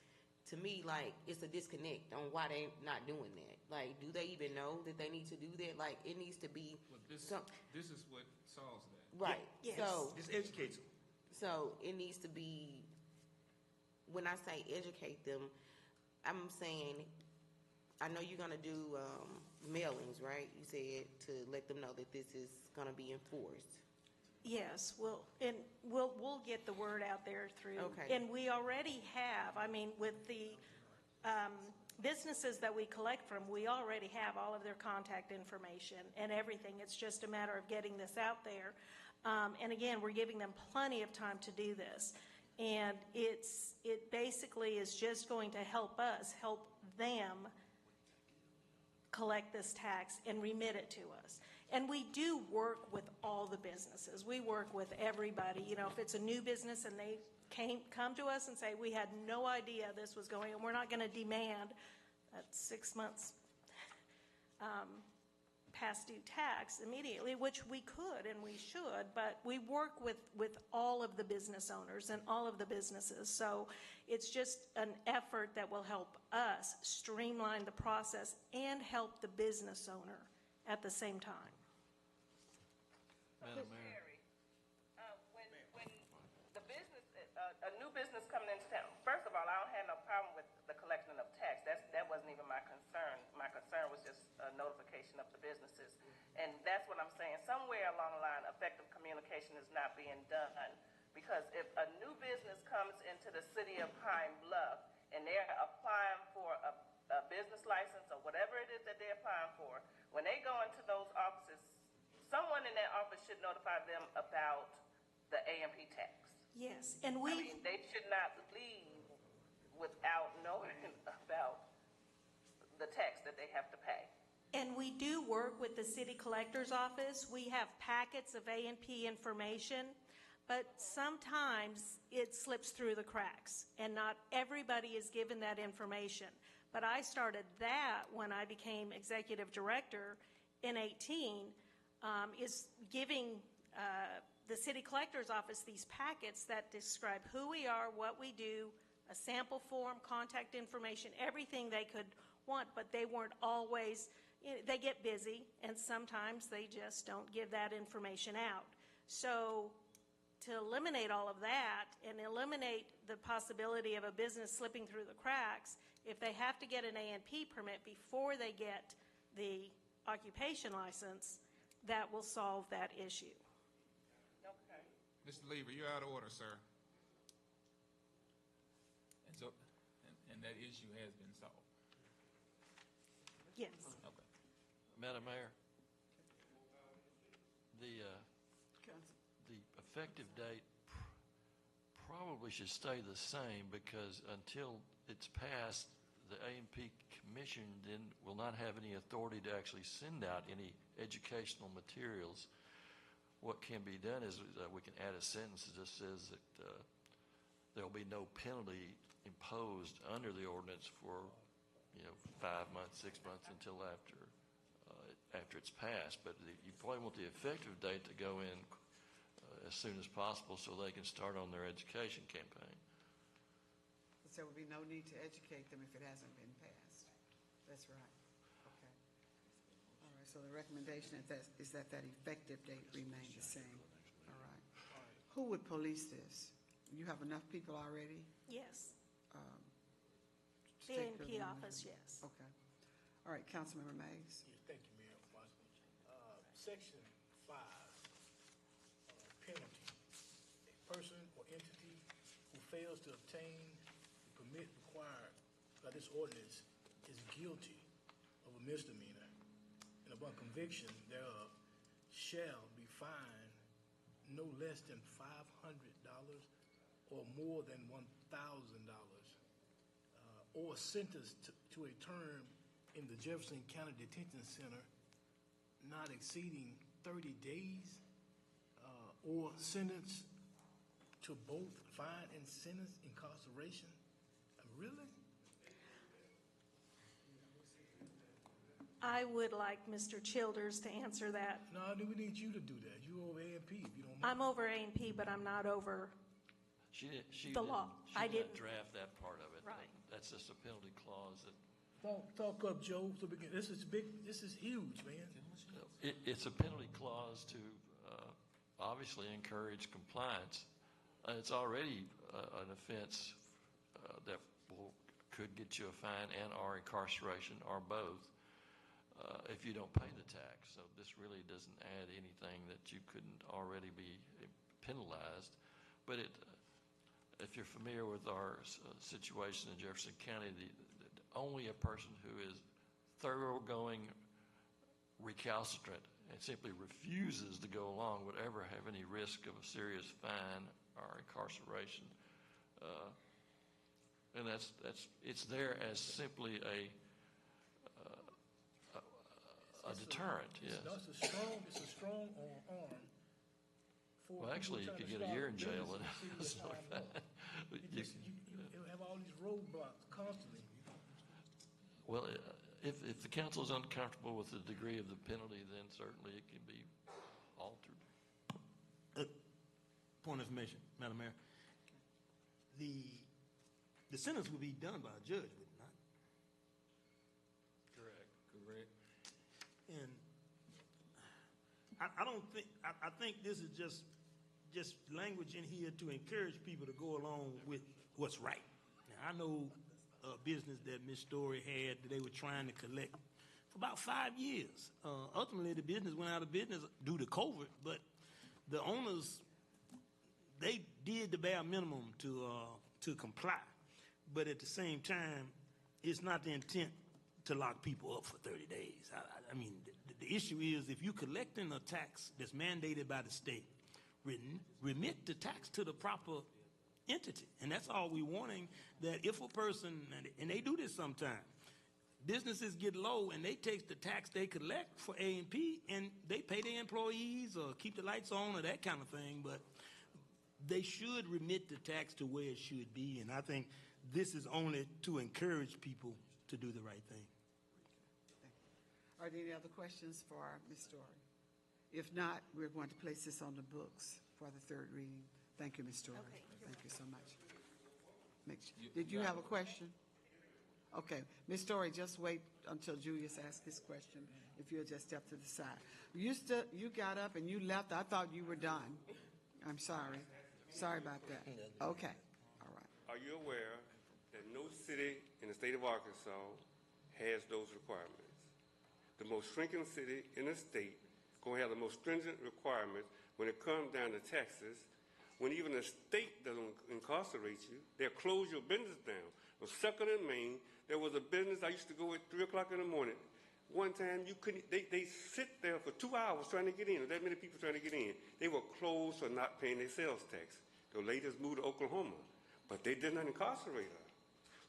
to me, like, it's a disconnect on why they not doing that. Like, do they even know that they need to do that? Like, it needs to be Well, this is what solves that. right. Yes. So This educates them. So it needs to be, when I say educate them, I'm saying, I know you're gonna do mailings, right? You said to let them know that this is gonna be enforced. Yes, we'll get the word out there through. Okay. And we already have, with the businesses that we collect from, we already have all of their contact information and everything. It's just a matter of getting this out there. And again, we're giving them plenty of time to do this. And it basically is just going to help us, help them collect this tax and remit it to us. And we do work with all the businesses. We work with everybody. If it's a new business and they come to us and say, we had no idea this was going on, we're not going to demand that 6 months past due tax immediately, which we could and we should, but we work with all of the business owners and all of the businesses. So it's just an effort that will help us streamline the process and help the business owner at the same time. Madam Mayor. When the business, a new business coming into town, first of all, I don't have no problem with the collection of tax. That wasn't even my concern. My concern was just a notification of the businesses. And that's what I'm saying. Somewhere along the line, effective communication is not being done. Because if a new business comes into the city of Pine Bluff and they're applying for a business license or whatever it is that they're applying for, when they go into those offices, someone in that office should notify them about the A&P tax. Yes, and I mean, they should not leave without knowing about the tax that they have to pay. And we do work with the city collector's office. We have packets of A&P information, but sometimes it slips through the cracks, and not everybody is given that information. But I started that when I became executive director in 2018, is giving the city collector's office these packets that describe who we are, what we do, a sample form, contact information, everything they could want, but they weren't always, they get busy, and sometimes they just don't give that information out. So to eliminate all of that and eliminate the possibility of a business slipping through the cracks, if they have to get an A&P permit before they get the occupation license, that will solve that issue. Okay. Mr. Lever, you're out of order, sir. And so, and that issue has been solved. Yes. Okay. Madam Mayor, the effective date probably should stay the same, because until it's passed, the A&P Commission then will not have any authority to actually send out any educational materials. What can be done is we can add a sentence that just says that there will be no penalty imposed under the ordinance for 5 months, 6 months until after it's passed. But you probably want the effective date to go in as soon as possible so they can start on their education campaign. There would be no need to educate them if it hasn't been passed. That's right. Okay. All right, so the recommendation is that effective date remain the same. All right. Who would police this? You have enough people already? Yes. to The take care of A&P the office, money? yes. Okay. All right, Councilmember Mays. Yes, thank you, Mayor. Section 5, penalty. A person or entity who fails to obtain the permit required by this ordinance is guilty of a misdemeanor, and upon conviction thereof shall be fined no less than $500 or more than $1,000, or sentenced to a term in the Jefferson County Detention Center not exceeding 30 days, or sentenced to both fine and sentence incarceration. Really? I would like Mr. Childers to answer that. No, we need you to do that. You over A&P, if you don't mind. I'm over A&P, but I'm not over the law. I didn't didn't. draft that part of it. Right. That's just a penalty clause that Talk up, Joe. So this is big. This is huge, man. it's a penalty clause to obviously encourage compliance. It's already an offense that could get you a fine and or incarceration or both if you don't pay the tax. So this really doesn't add anything that you couldn't already be penalized. But if you're familiar with our situation in Jefferson County, only a person who is thoroughgoing recalcitrant and simply refuses to go along would ever have any risk of a serious fine or incarceration. And it's there as simply a deterrent. Yes. It's a strong arm. Well, actually, you could get a year in jail. You have all these roadblocks constantly. Well, if the council is uncomfortable with the degree of the penalty, then certainly it can be altered. Point of information, Madam Mayor. The sentence would be done by a judge, would it not? Correct. And I don't think, I think this is just language in here to encourage people to go along with what's right. Now, I know a business that Ms. Story had, that they were trying to collect for about 5 years. Ultimately, the business went out of business due to COVID, but the owners, they did the bare minimum to comply. But at the same time, it's not the intent to lock people up for 30 days. I mean, the issue is if you're collecting a tax that's mandated by the state, remit the tax to the proper entity. And that's all we're wanting, that if a person, and they do this sometimes, businesses get low and they take the tax they collect for A&P and they pay their employees or keep the lights on or that kind of thing, but they should remit the tax to where it should be. And I think this is only to encourage people to do the right thing. Are there any other questions for Ms. Story? If not, we're going to place this on the books for the third reading. Thank you, Ms. Story. Okay. Thank you so much. Did you have a question? Okay, Ms. Story, just wait until Julius asks his question, if you'll just step to the side. You got up and you left. I thought you were done. I'm sorry. Sorry about that. Okay, all right. Are you aware that no city in the state of Arkansas has those requirements? The most shrinking city in the state going to have the most stringent requirements when it comes down to taxes. When even the state doesn't incarcerate you, they'll close your business down. On 2nd and Main, there was a business I used to go at 3 o'clock in the morning. One time, you couldn't. They sit there for 2 hours trying to get in. That many people trying to get in. They were closed for not paying their sales tax. The ladies moved to Oklahoma, but they did not incarcerate her.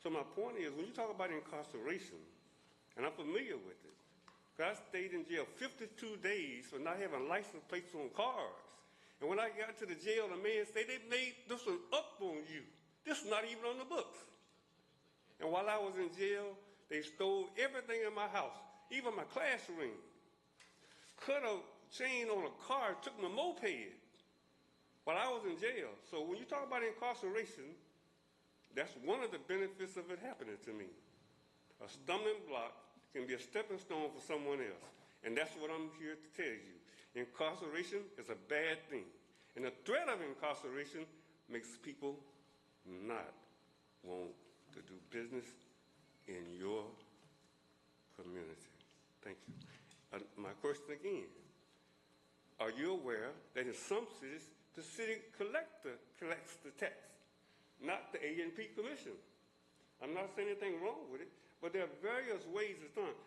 So my point is, when you talk about incarceration, and I'm familiar with it, because I stayed in jail 52 days for not having license plates on cars. And when I got to the jail, the man said, they made this one up on you. This is not even on the books. And while I was in jail, they stole everything in my house, even my class ring. Cut a chain on a car, took my moped while I was in jail. So when you talk about incarceration, that's one of the benefits of it happening to me. A stumbling block can be a stepping stone for someone else. And that's what I'm here to tell you. Incarceration is a bad thing. And the threat of incarceration makes people not want to do business in your community. Thank you. My question again, are you aware that in some cities, the city collector collects the tax, not the A&P Commission? I'm not saying anything wrong with it, but there are various ways it's done.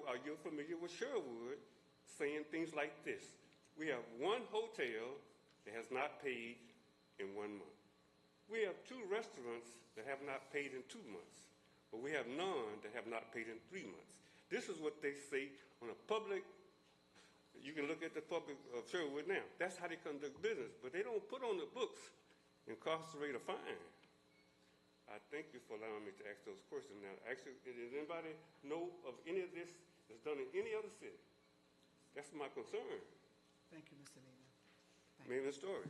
Are you familiar with Sherwood saying things like this? We have one hotel that has not paid in 1 month. We have 2 restaurants that have not paid in 2 months, but we have none that have not paid in 3 months. This is what they say on a public, you can look at the public of Sherwood now. That's how they conduct business, but they don't put on the books, incarcerate or fine. I thank you for allowing me to ask those questions. Now, actually, does anybody know of any of this that's done in any other city? That's my concern. Thank you, Mr. Lena. Maybe the story.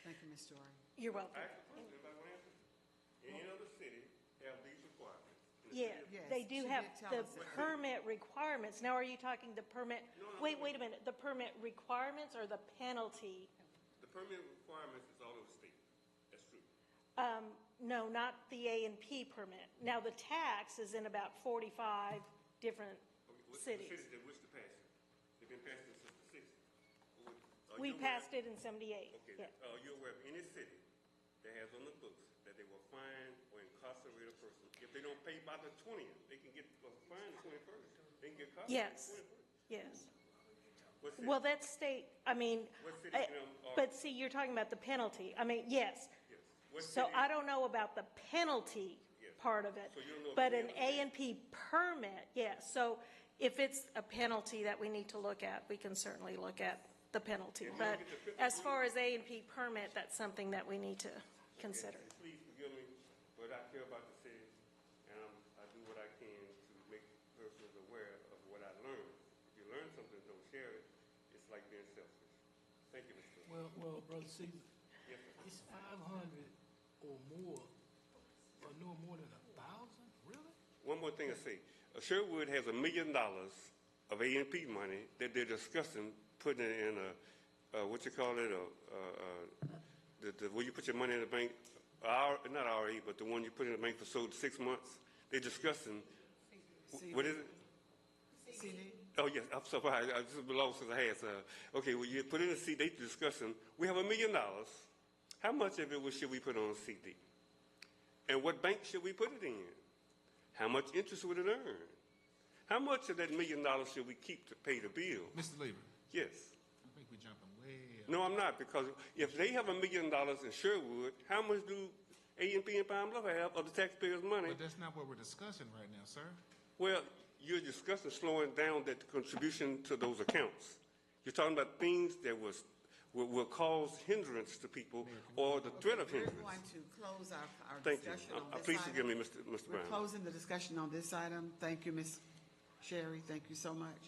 Thank you, Ms. Story. You're welcome. Any other city have these requirements? Yeah, they do have the permit requirements. Now, are you talking the permit? Wait a minute. The permit requirements or the penalty? The permit requirements is all over the state. That's true. No, not the A&P permit. Now, the tax is in about 45 different cities. The cities that wish to pass it? They've been passing it since the 60s. We passed it in 78. Okay. Yeah. Are you aware of any city that has on the books that they will fine or incarcerate a person? If they don't pay by the 20th, they can get fined the 21st. They can get incarcerated Yes. the 21st. Yes. What city? Well, that's state, I mean, What city are- but see, you're talking about the penalty. I mean, yes. Yes. What So city- I don't know about the penalty part of it. So you don't know if But any an other state- A&P permit, yes. So if it's a penalty that we need to look at, we can certainly look at the penalty. If you But look at the as far as A&P permit, that's something that we need to consider. Please forgive me, but I care about the city, and I do what I can to make persons aware of what I learned. If you learn something, don't share it. It's like being selfish. Thank you, Mr. Well, Brother Caesar, Yes, sir. it's 500 or more, or no more than 1,000, really? One more thing to say. Sherwood has $1 million of A&P money that they're discussing putting it in what you call it, where you put your money in the bank, not RA, but the one you put in the bank for 6 months. They're discussing What is it? CD? Oh, yes, I'm sorry, I just lost as I had some. Okay, well, you put in a CD discussion. We have $1 million. How much of it should we put on a CD? And what bank should we put it in? How much interest would it earn? How much of that $1 million should we keep to pay the bill? Mr. Lever, Yes. I think we're jumping way up. No, I'm not, because if they have $1 million in Sherwood, how much do A&P and Pine Bluff have of the taxpayers' money? But that's not what we're discussing right now, sir. Well, you're discussing slowing down that contribution to those accounts. You're talking about things that will cause hindrance to people or the threat of We're hindrance. going to close our Thank you. discussion on this Please item. forgive me, Mr. We're Brown. closing the discussion on this item. Thank you, Ms. Sherry. Thank you so much.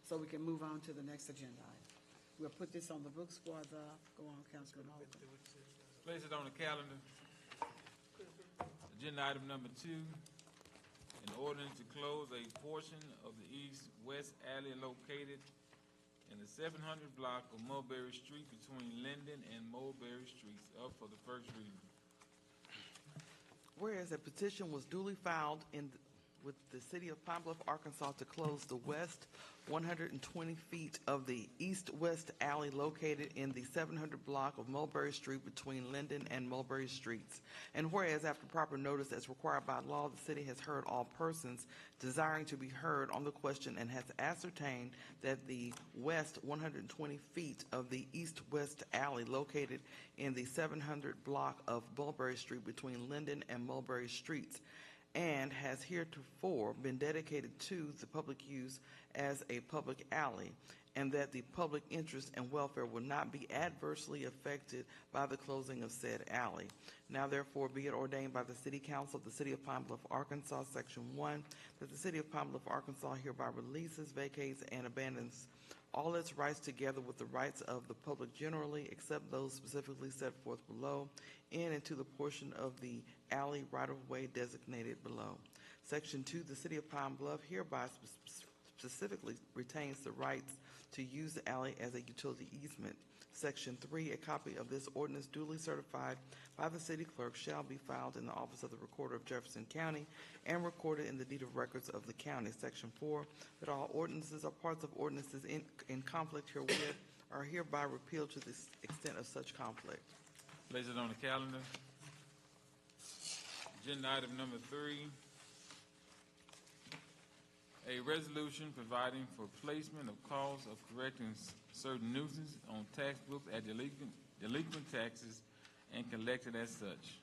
So we can move on to the next agenda item. We'll put this on the books for the, go on, Councilman Holcomb. Place it on the calendar. Agenda item number 2, an ordinance to close a portion of the east-west alley located in the 700 block of Mulberry Street between Linden and Mulberry Streets, up for the first reading. Whereas a petition was duly filed with the city of Pine Bluff, Arkansas to close the west 120 feet of the east-west alley located in the 700 block of Mulberry Street between Linden and Mulberry Streets. And whereas after proper notice as required by law, the city has heard all persons desiring to be heard on the question and has ascertained that the west 120 feet of the east-west alley located in the 700 block of Mulberry Street between Linden and Mulberry Streets and has heretofore been dedicated to the public use as a public alley, and that the public interest and welfare will not be adversely affected by the closing of said alley. Now therefore be it ordained by the City Council of the City of Pine Bluff, Arkansas, Section 1, that the City of Pine Bluff, Arkansas hereby releases, vacates, and abandons all its rights together with the rights of the public generally, except those specifically set forth below, in and to the portion of the alley right-of-way designated below. Section 2, the City of Pine Bluff hereby specifically retains the rights to use the alley as a utility easement. Section 3, a copy of this ordinance duly certified by the city clerk shall be filed in the office of the recorder of Jefferson County and recorded in the deed of records of the county. Section 4, that all ordinances or parts of ordinances in conflict herewith are hereby repealed to the extent of such conflict. Place it on the calendar. Agenda item number 3, a resolution providing for placement of costs of correcting certain nuisances on tax books at delinquent taxes and collected as such.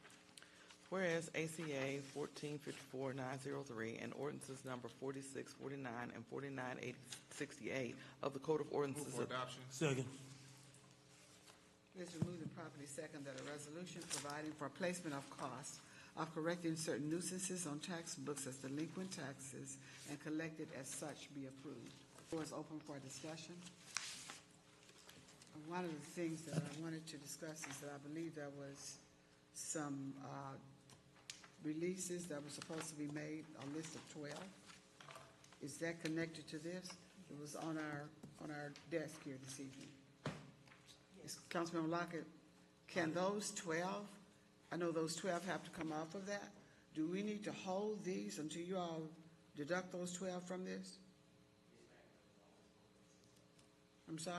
Whereas ACA 1454903 and ordinances number 4649 and 4968 of the Code of Ordinances Move for adoption. Second. It's been moved and properly second that a resolution providing for placement of costs of correcting certain nuisances on tax books as delinquent taxes and collected as such be approved. The floor is open for discussion. One of the things that I wanted to discuss is that I believe there was some releases that were supposed to be made, a list of 12. Is that connected to this? It was on our desk here this evening. Yes. Councilmember Lockett, can those 12, I know those 12 have to come off of that. Do we need to hold these until you all deduct those 12 from this? I'm sorry?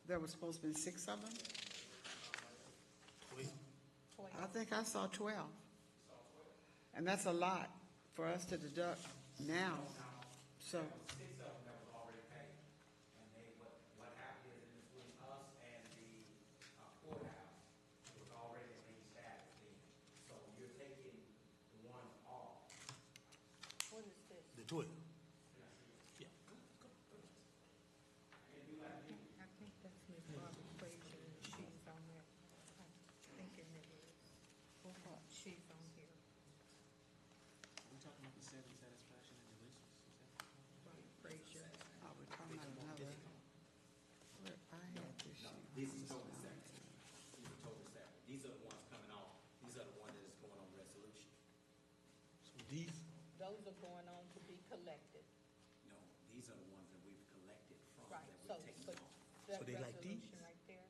There was supposed to be 6 of them? I think I saw 12. And that's a lot for us to deduct now. So. The 12. Yeah. I think that's Ms. Barbara Frazier, she's on there. I'm thinking it is. She's on here. We talking about the 7 satisfaction and deletions? Barbara Frazier. Oh, we're talking about another. I had this sheet. These are totally separate. These are totally separate. These are the ones coming off. These are the ones that is going on resolution. So these, Those are going on to be collected. No, these are the ones that we've collected from, Right, that so, we're taking but off. that So they like these? resolution right there,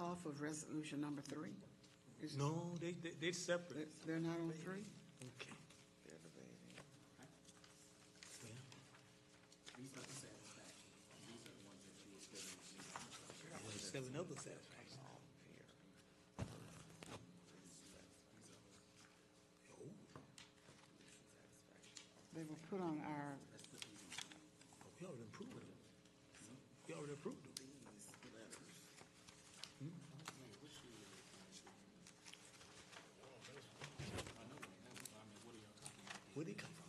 Off of resolution number 3? no, they're separate. They're not on 3? Okay. Medical satisfaction. They were put on our, We already approved it. We already approved it. Where'd they come from?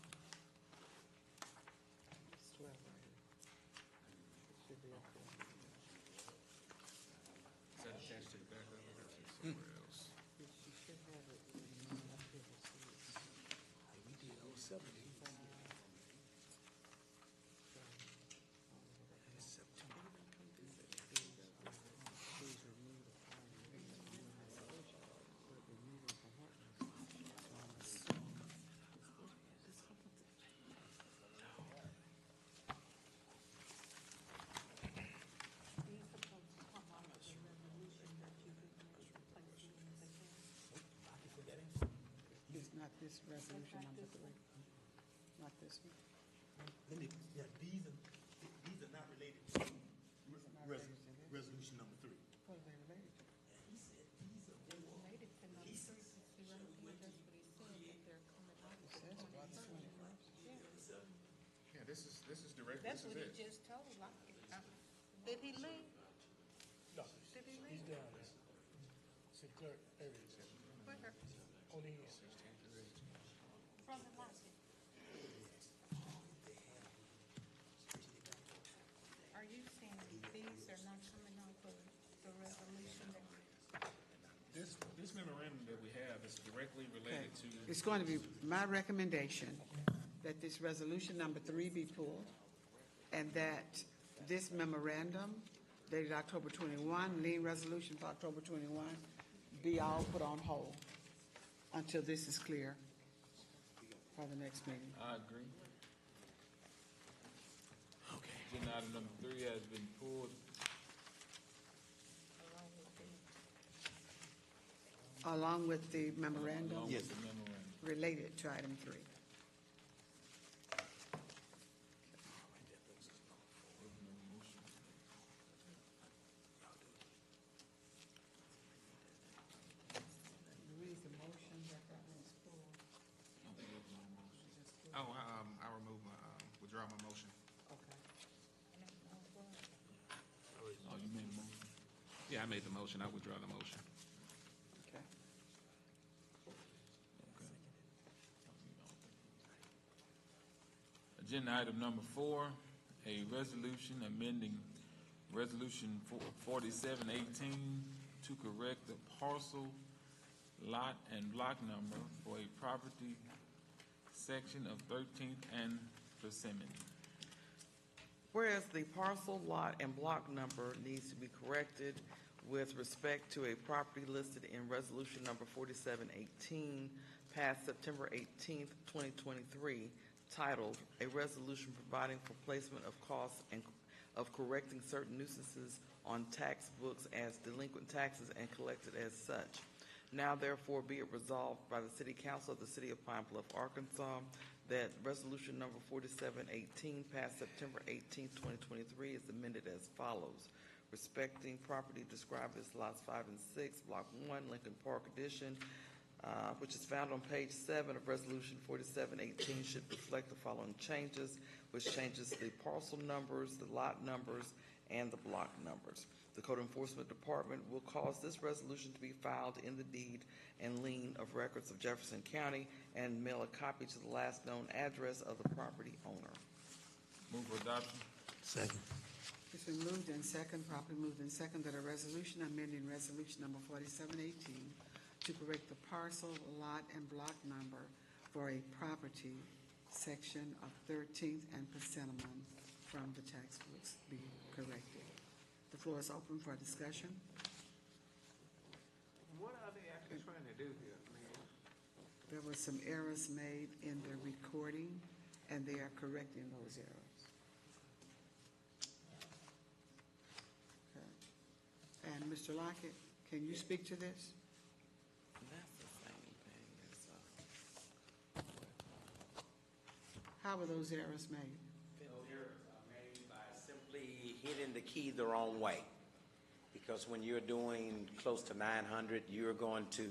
Is that attached to the back of it or is it somewhere else? We did all 7 of these. September. it's not this resolution number 3. Not this one. Yeah, these are not related to resolution number 3. What are they related to? He said these are Related to number 3, that's what he said, that they're coming out It says about the 21st. Yeah, this is direct, That's this what is he it. just told us. Did he leave? No, Did he leave? he's down there. City clerk, there it is. Where? On the From the market. Are you saying these are not coming out of the resolution that? This memorandum that we have is directly related to. It's going to be my recommendation that this resolution number 3 be pulled, and that this memorandum dated October 21, lien resolution for October 21, be all put on hold until this is clear for the next meeting. I agree. Okay. Agenda item number 3 has been pulled. Along with the memorandum Along with the memorandum. related to item 3. Read the motion that one's pulled. Oh, I remove my, withdraw my motion. Okay. Oh, you made a motion? Yeah, I made the motion. I withdraw the motion. Okay. Agenda item number 4, a resolution amending Resolution 4718 to correct the parcel, lot, and block number for a property section of 13th and Persimmon. Whereas the parcel, lot, and block number needs to be corrected with respect to a property listed in Resolution Number 4718, passed September 18th, 2023, titled, "A Resolution Providing for Placement of Costs and of Correcting Certain Nuisances on Tax Books as Delinquent Taxes and Collected as Such." Now therefore be it resolved by the City Council of the City of Pine Bluff, Arkansas, that Resolution Number 4718, passed September 18th, 2023, is amended as follows. Respecting property described as lots 5 and 6, Block 1, Lincoln Park Edition, which is found on page 7 of Resolution 4718, should reflect the following changes, which changes the parcel numbers, the lot numbers, and the block numbers. The Code Enforcement Department will cause this resolution to be filed in the deed and lien of records of Jefferson County and mail a copy to the last known address of the property owner. Move for adoption. Second. It's been moved and second, properly moved and second, that a resolution amending resolution number 4718 to correct the parcel, lot, and block number for a property section of 13th and Persimmon from the tax books be corrected. The floor is open for discussion. What are they actually trying to do here, man? There were some errors made in the recording, and they are correcting those errors. Okay. And Mr. Lockett, can you speak to this? That's the same thing as, How were those errors made? Those errors are made by simply hitting the key the wrong way. because when you're doing close to 900, you're going to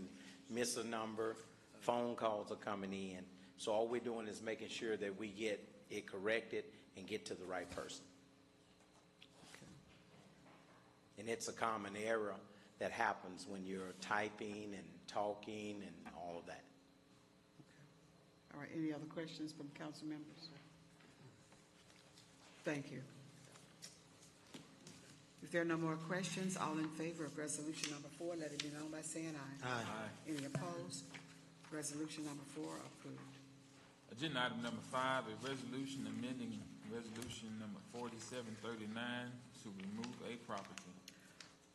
miss a number, phone calls are coming in. So all we're doing is making sure that we get it corrected and get to the right person. And it's a common error that happens when you're typing and talking and all of that. All right, any other questions from council members? Thank you. If there are no more questions, all in favor of resolution number 4, let it be known by saying aye. Aye. Any opposed? Resolution number 4 approved. Agenda item number 5, a resolution amending resolution number 4739 to remove a property.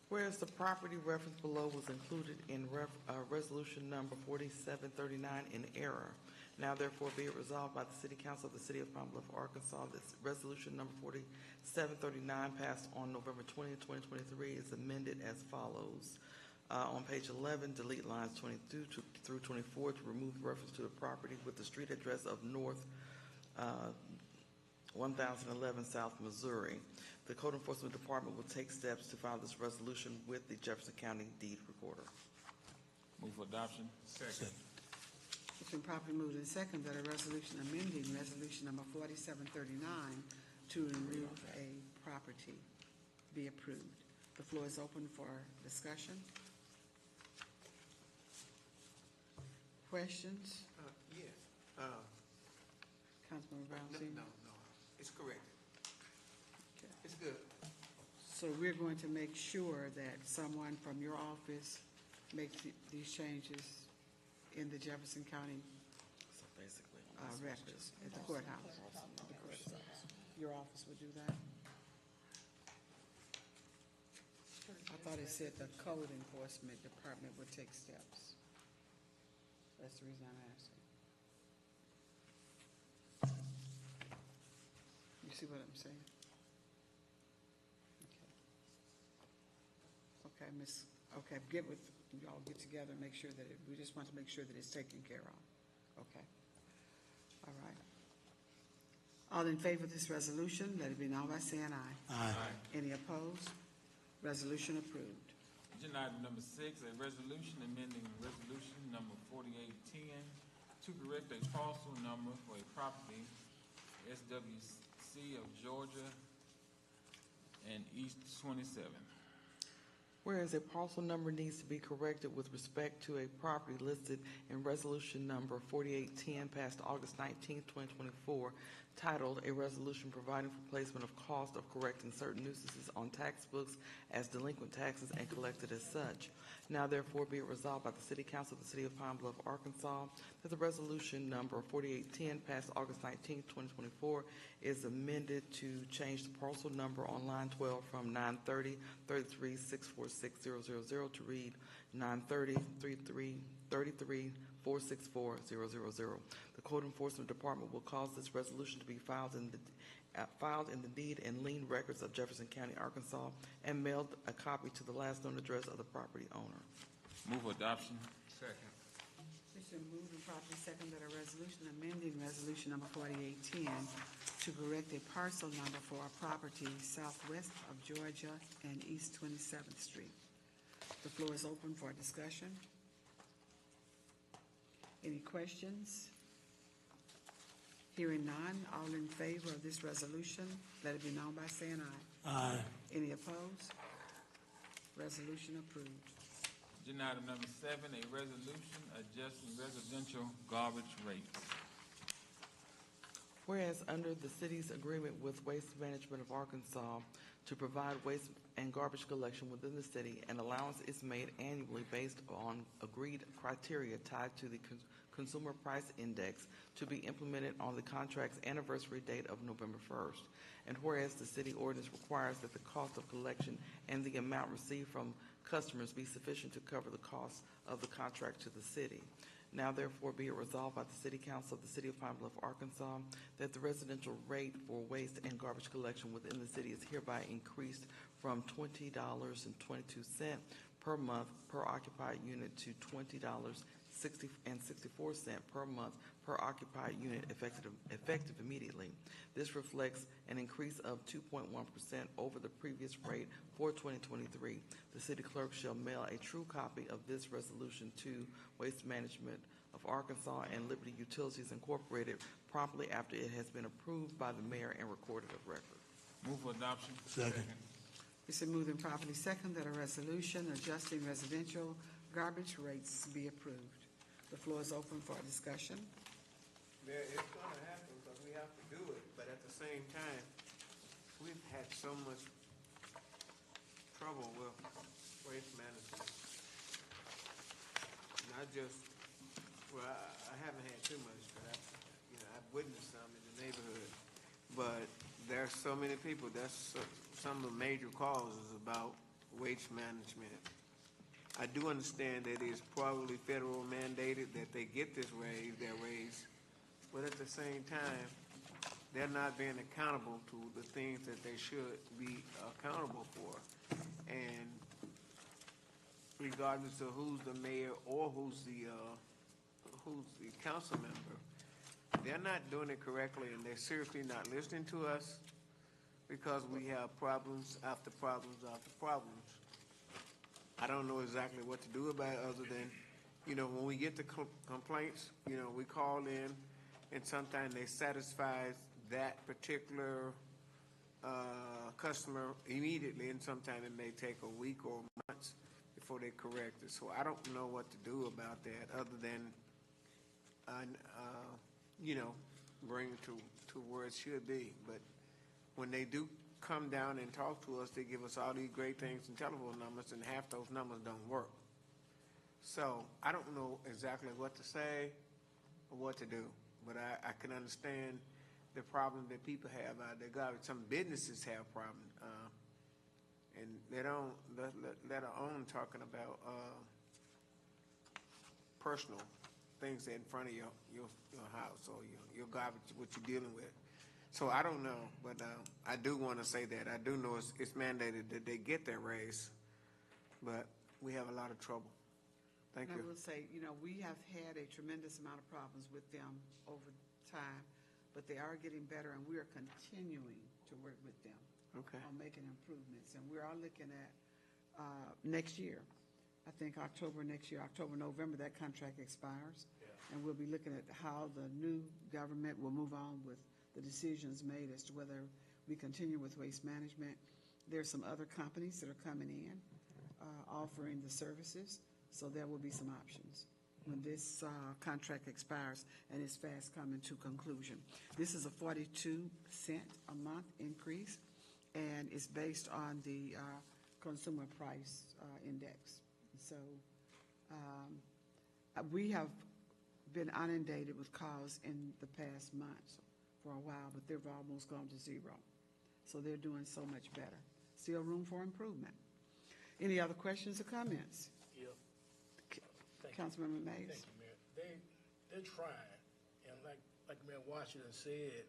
Whereas the property reference below was included in resolution number 4739 in error, now therefore be it resolved by the City Council of the City of Pine Bluff, Arkansas, that resolution number 4739 passed on November 20, 2023 is amended as follows. On page 11, delete lines 22 through 24 to remove reference to the property with the street address of North 1011 South Missouri. The Code Enforcement Department will take steps to file this resolution with the Jefferson County Deed Recorder. Move for adoption. Second. It's been properly moved and second that a resolution amending resolution number 4739 to remove a property be approved. The floor is open for discussion. Questions? Yes. Councilmember Brown Sr.? No, it's correct. It's good. So we're going to make sure that someone from your office makes these changes in the Jefferson County So basically, records at the courthouse. Your office would do that? I thought it said the Code Enforcement Department would take steps. That's the reason I'm asking. You see what I'm saying? Okay, y'all get together and make sure that we just want to make sure that it's taken care of. Okay. All right. All in favor of this resolution, let it be known by saying aye. Aye. Any opposed? Resolution approved. Agenda item number 6, a resolution amending resolution number 4810 to correct a parcel number for a property, SWC of Georgia and East 27. Whereas a parcel number needs to be corrected with respect to a property listed in resolution number 4810 passed August 19, 2024, titled A Resolution Providing for Placement of Cost of Correcting Certain Nuisances on Tax Books as Delinquent Taxes and Collected as Such. Now therefore be it resolved by the City Council of the City of Pine Bluff, Arkansas, that the resolution number 4810 passed August 19, 2024 is amended to change the parcel number on line 12 from 930-33-646-000 to read 930-33-464-000. The Code Enforcement Department will cause this resolution to be filed in the deed and lien records of Jefferson County, Arkansas, and mailed a copy to the last known address of the property owner. Move for adoption. Second. It's been moved and properly second that a resolution amending resolution number 4810 to correct a parcel number for a property southwest of Georgia and East 27th Street. The floor is open for discussion. Any questions? Hearing none, all in favor of this resolution, let it be known by saying aye. Aye. Any opposed? Resolution approved. Agenda item number 7, a resolution adjusting residential garbage rates. Whereas under the city's agreement with Waste Management of Arkansas to provide waste and garbage collection within the city, an allowance is made annually based on agreed criteria tied to the Consumer Price Index to be implemented on the contract's anniversary date of November 1st. And whereas the city ordinance requires that the cost of collection and the amount received from customers be sufficient to cover the cost of the contract to the city. Now therefore be it resolved by the City Council of the City of Pine Bluff, Arkansas, that the residential rate for waste and garbage collection within the city is hereby increased from $20.22 per month per occupied unit to $20.64 per month per occupied unit effective immediately. This reflects an increase of 2.1% over the previous rate for 2023. The city clerk shall mail a true copy of this resolution to Waste Management of Arkansas and Liberty Utilities Incorporated promptly after it has been approved by the mayor and recorded of record. Move for adoption. Second. It's been moved and properly second that a resolution adjusting residential garbage rates be approved. The floor is open for discussion. Mayor, it's gonna happen because we have to do it, but at the same time, we've had so much trouble with waste management. Not just, well, I haven't had too much, but I've witnessed some in the neighborhood. But there's so many people, that's some of the major causes about waste management. I do understand that it's probably federal mandated that they get this their raise, but at the same time, they're not being accountable to the things that they should be accountable for. And regardless of who's the mayor or who's the council member, they're not doing it correctly, and they're seriously not listening to us because we have problems after problems after problems. I don't know exactly what to do about it other than, when we get the complaints, we call in, and sometimes they satisfy that particular customer immediately, and sometimes it may take a week or months before they correct it. So I don't know what to do about that other than, bring it to where it should be. But when they do come down and talk to us, they give us all these great things and telephone numbers, and half those numbers don't work. So I don't know exactly what to say or what to do, but I can understand the problem that people have out there. Garbage. Some businesses have problems, and they don't let alone talking about personal things in front of your house or your garbage, what you're dealing with. So I don't know, but I do want to say that. I do know it's mandated that they get their raise, but we have a lot of trouble. Thank you. I will say, we have had a tremendous amount of problems with them over time, but they are getting better, and we are continuing to work with them on making improvements. And we are looking at next year. I think October next year, October, November, that contract expires. And we'll be looking at how the new government will move on with the decisions made as to whether we continue with waste management. There's some other companies that are coming in, offering the services, so there will be some options when this contract expires and is fast coming to conclusion. This is a 42-cent a month increase, and it's based on the consumer price index. So we have been inundated with calls in the past months for a while, but they've almost gone to zero. So they're doing so much better. Still room for improvement. Any other questions or comments? Yeah. Councilmember Mays. Thank you, Mayor. They're trying, and like Mayor Washington said,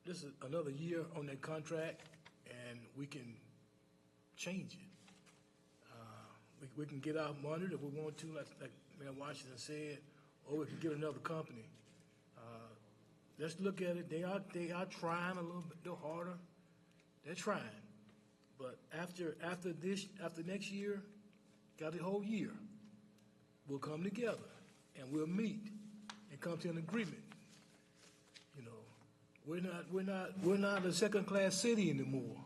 this is another year on that contract, and we can change it. We can get our money if we want to, like Mayor Washington said, or we can get another company. Let's look at it. They are trying a little bit harder. They're trying, but after next year, got the whole year, we'll come together and we'll meet and come to an agreement. We're not a second-class city anymore.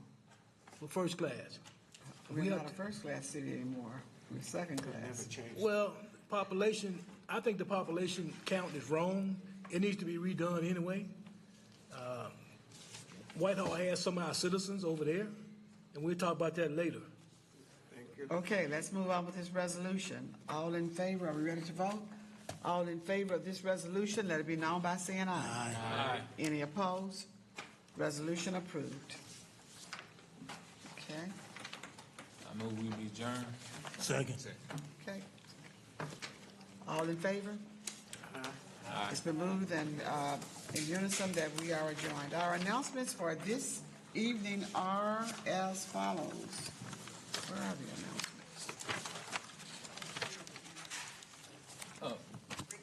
We're first class. We're not a first-class city anymore. We're second class. Well, population, I think the population count is wrong. It needs to be redone anyway. Whitehall has some of our citizens over there, and we'll talk about that later. Thank you. Okay, let's move on with this resolution. All in favor, are we ready to vote? All in favor of this resolution, let it be known by saying aye. Aye. Any opposed? Resolution approved. Okay. I move we be adjourned. Second. Okay. All in favor? Aye. It's been moved and in unison that we are adjourned. Our announcements for this evening are as follows. Where are the announcements?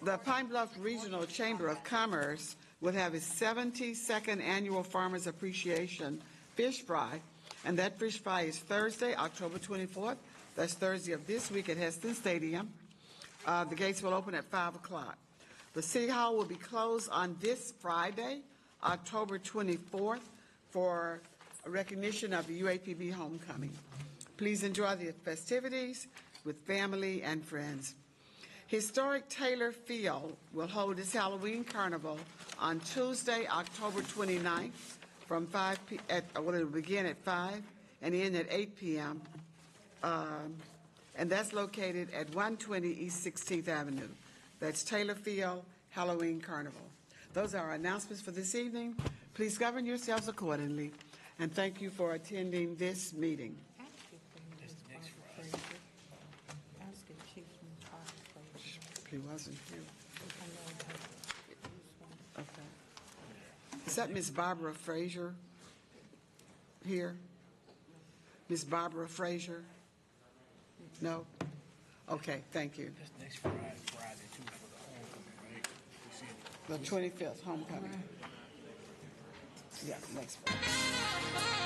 The Pine Bluff Regional Chamber of Commerce will have its 72nd Annual Farmers Appreciation Fish Fry, and that fish fry is Thursday, October 24th. That's Thursday of this week at Heston Stadium. The gates will open at 5 o'clock. The City Hall will be closed on this Friday, October 24th, for a recognition of the UAPB homecoming. Please enjoy the festivities with family and friends. Historic Taylor Field will hold its Halloween Carnival on Tuesday, October 29th, from 5 p. It will begin at 5 and end at 8 p.m. And that's located at 120 East 16th Avenue. That's Taylor Field Halloween Carnival. Those are our announcements for this evening. Please govern yourselves accordingly, and thank you for attending this meeting. He wasn't here. Okay. Is that Miss Barbara Frazier here? Miss Barbara Frazier? No? Okay, thank you. Next Friday too, for the homecoming, right? The 25th, homecoming. Yeah, next Friday.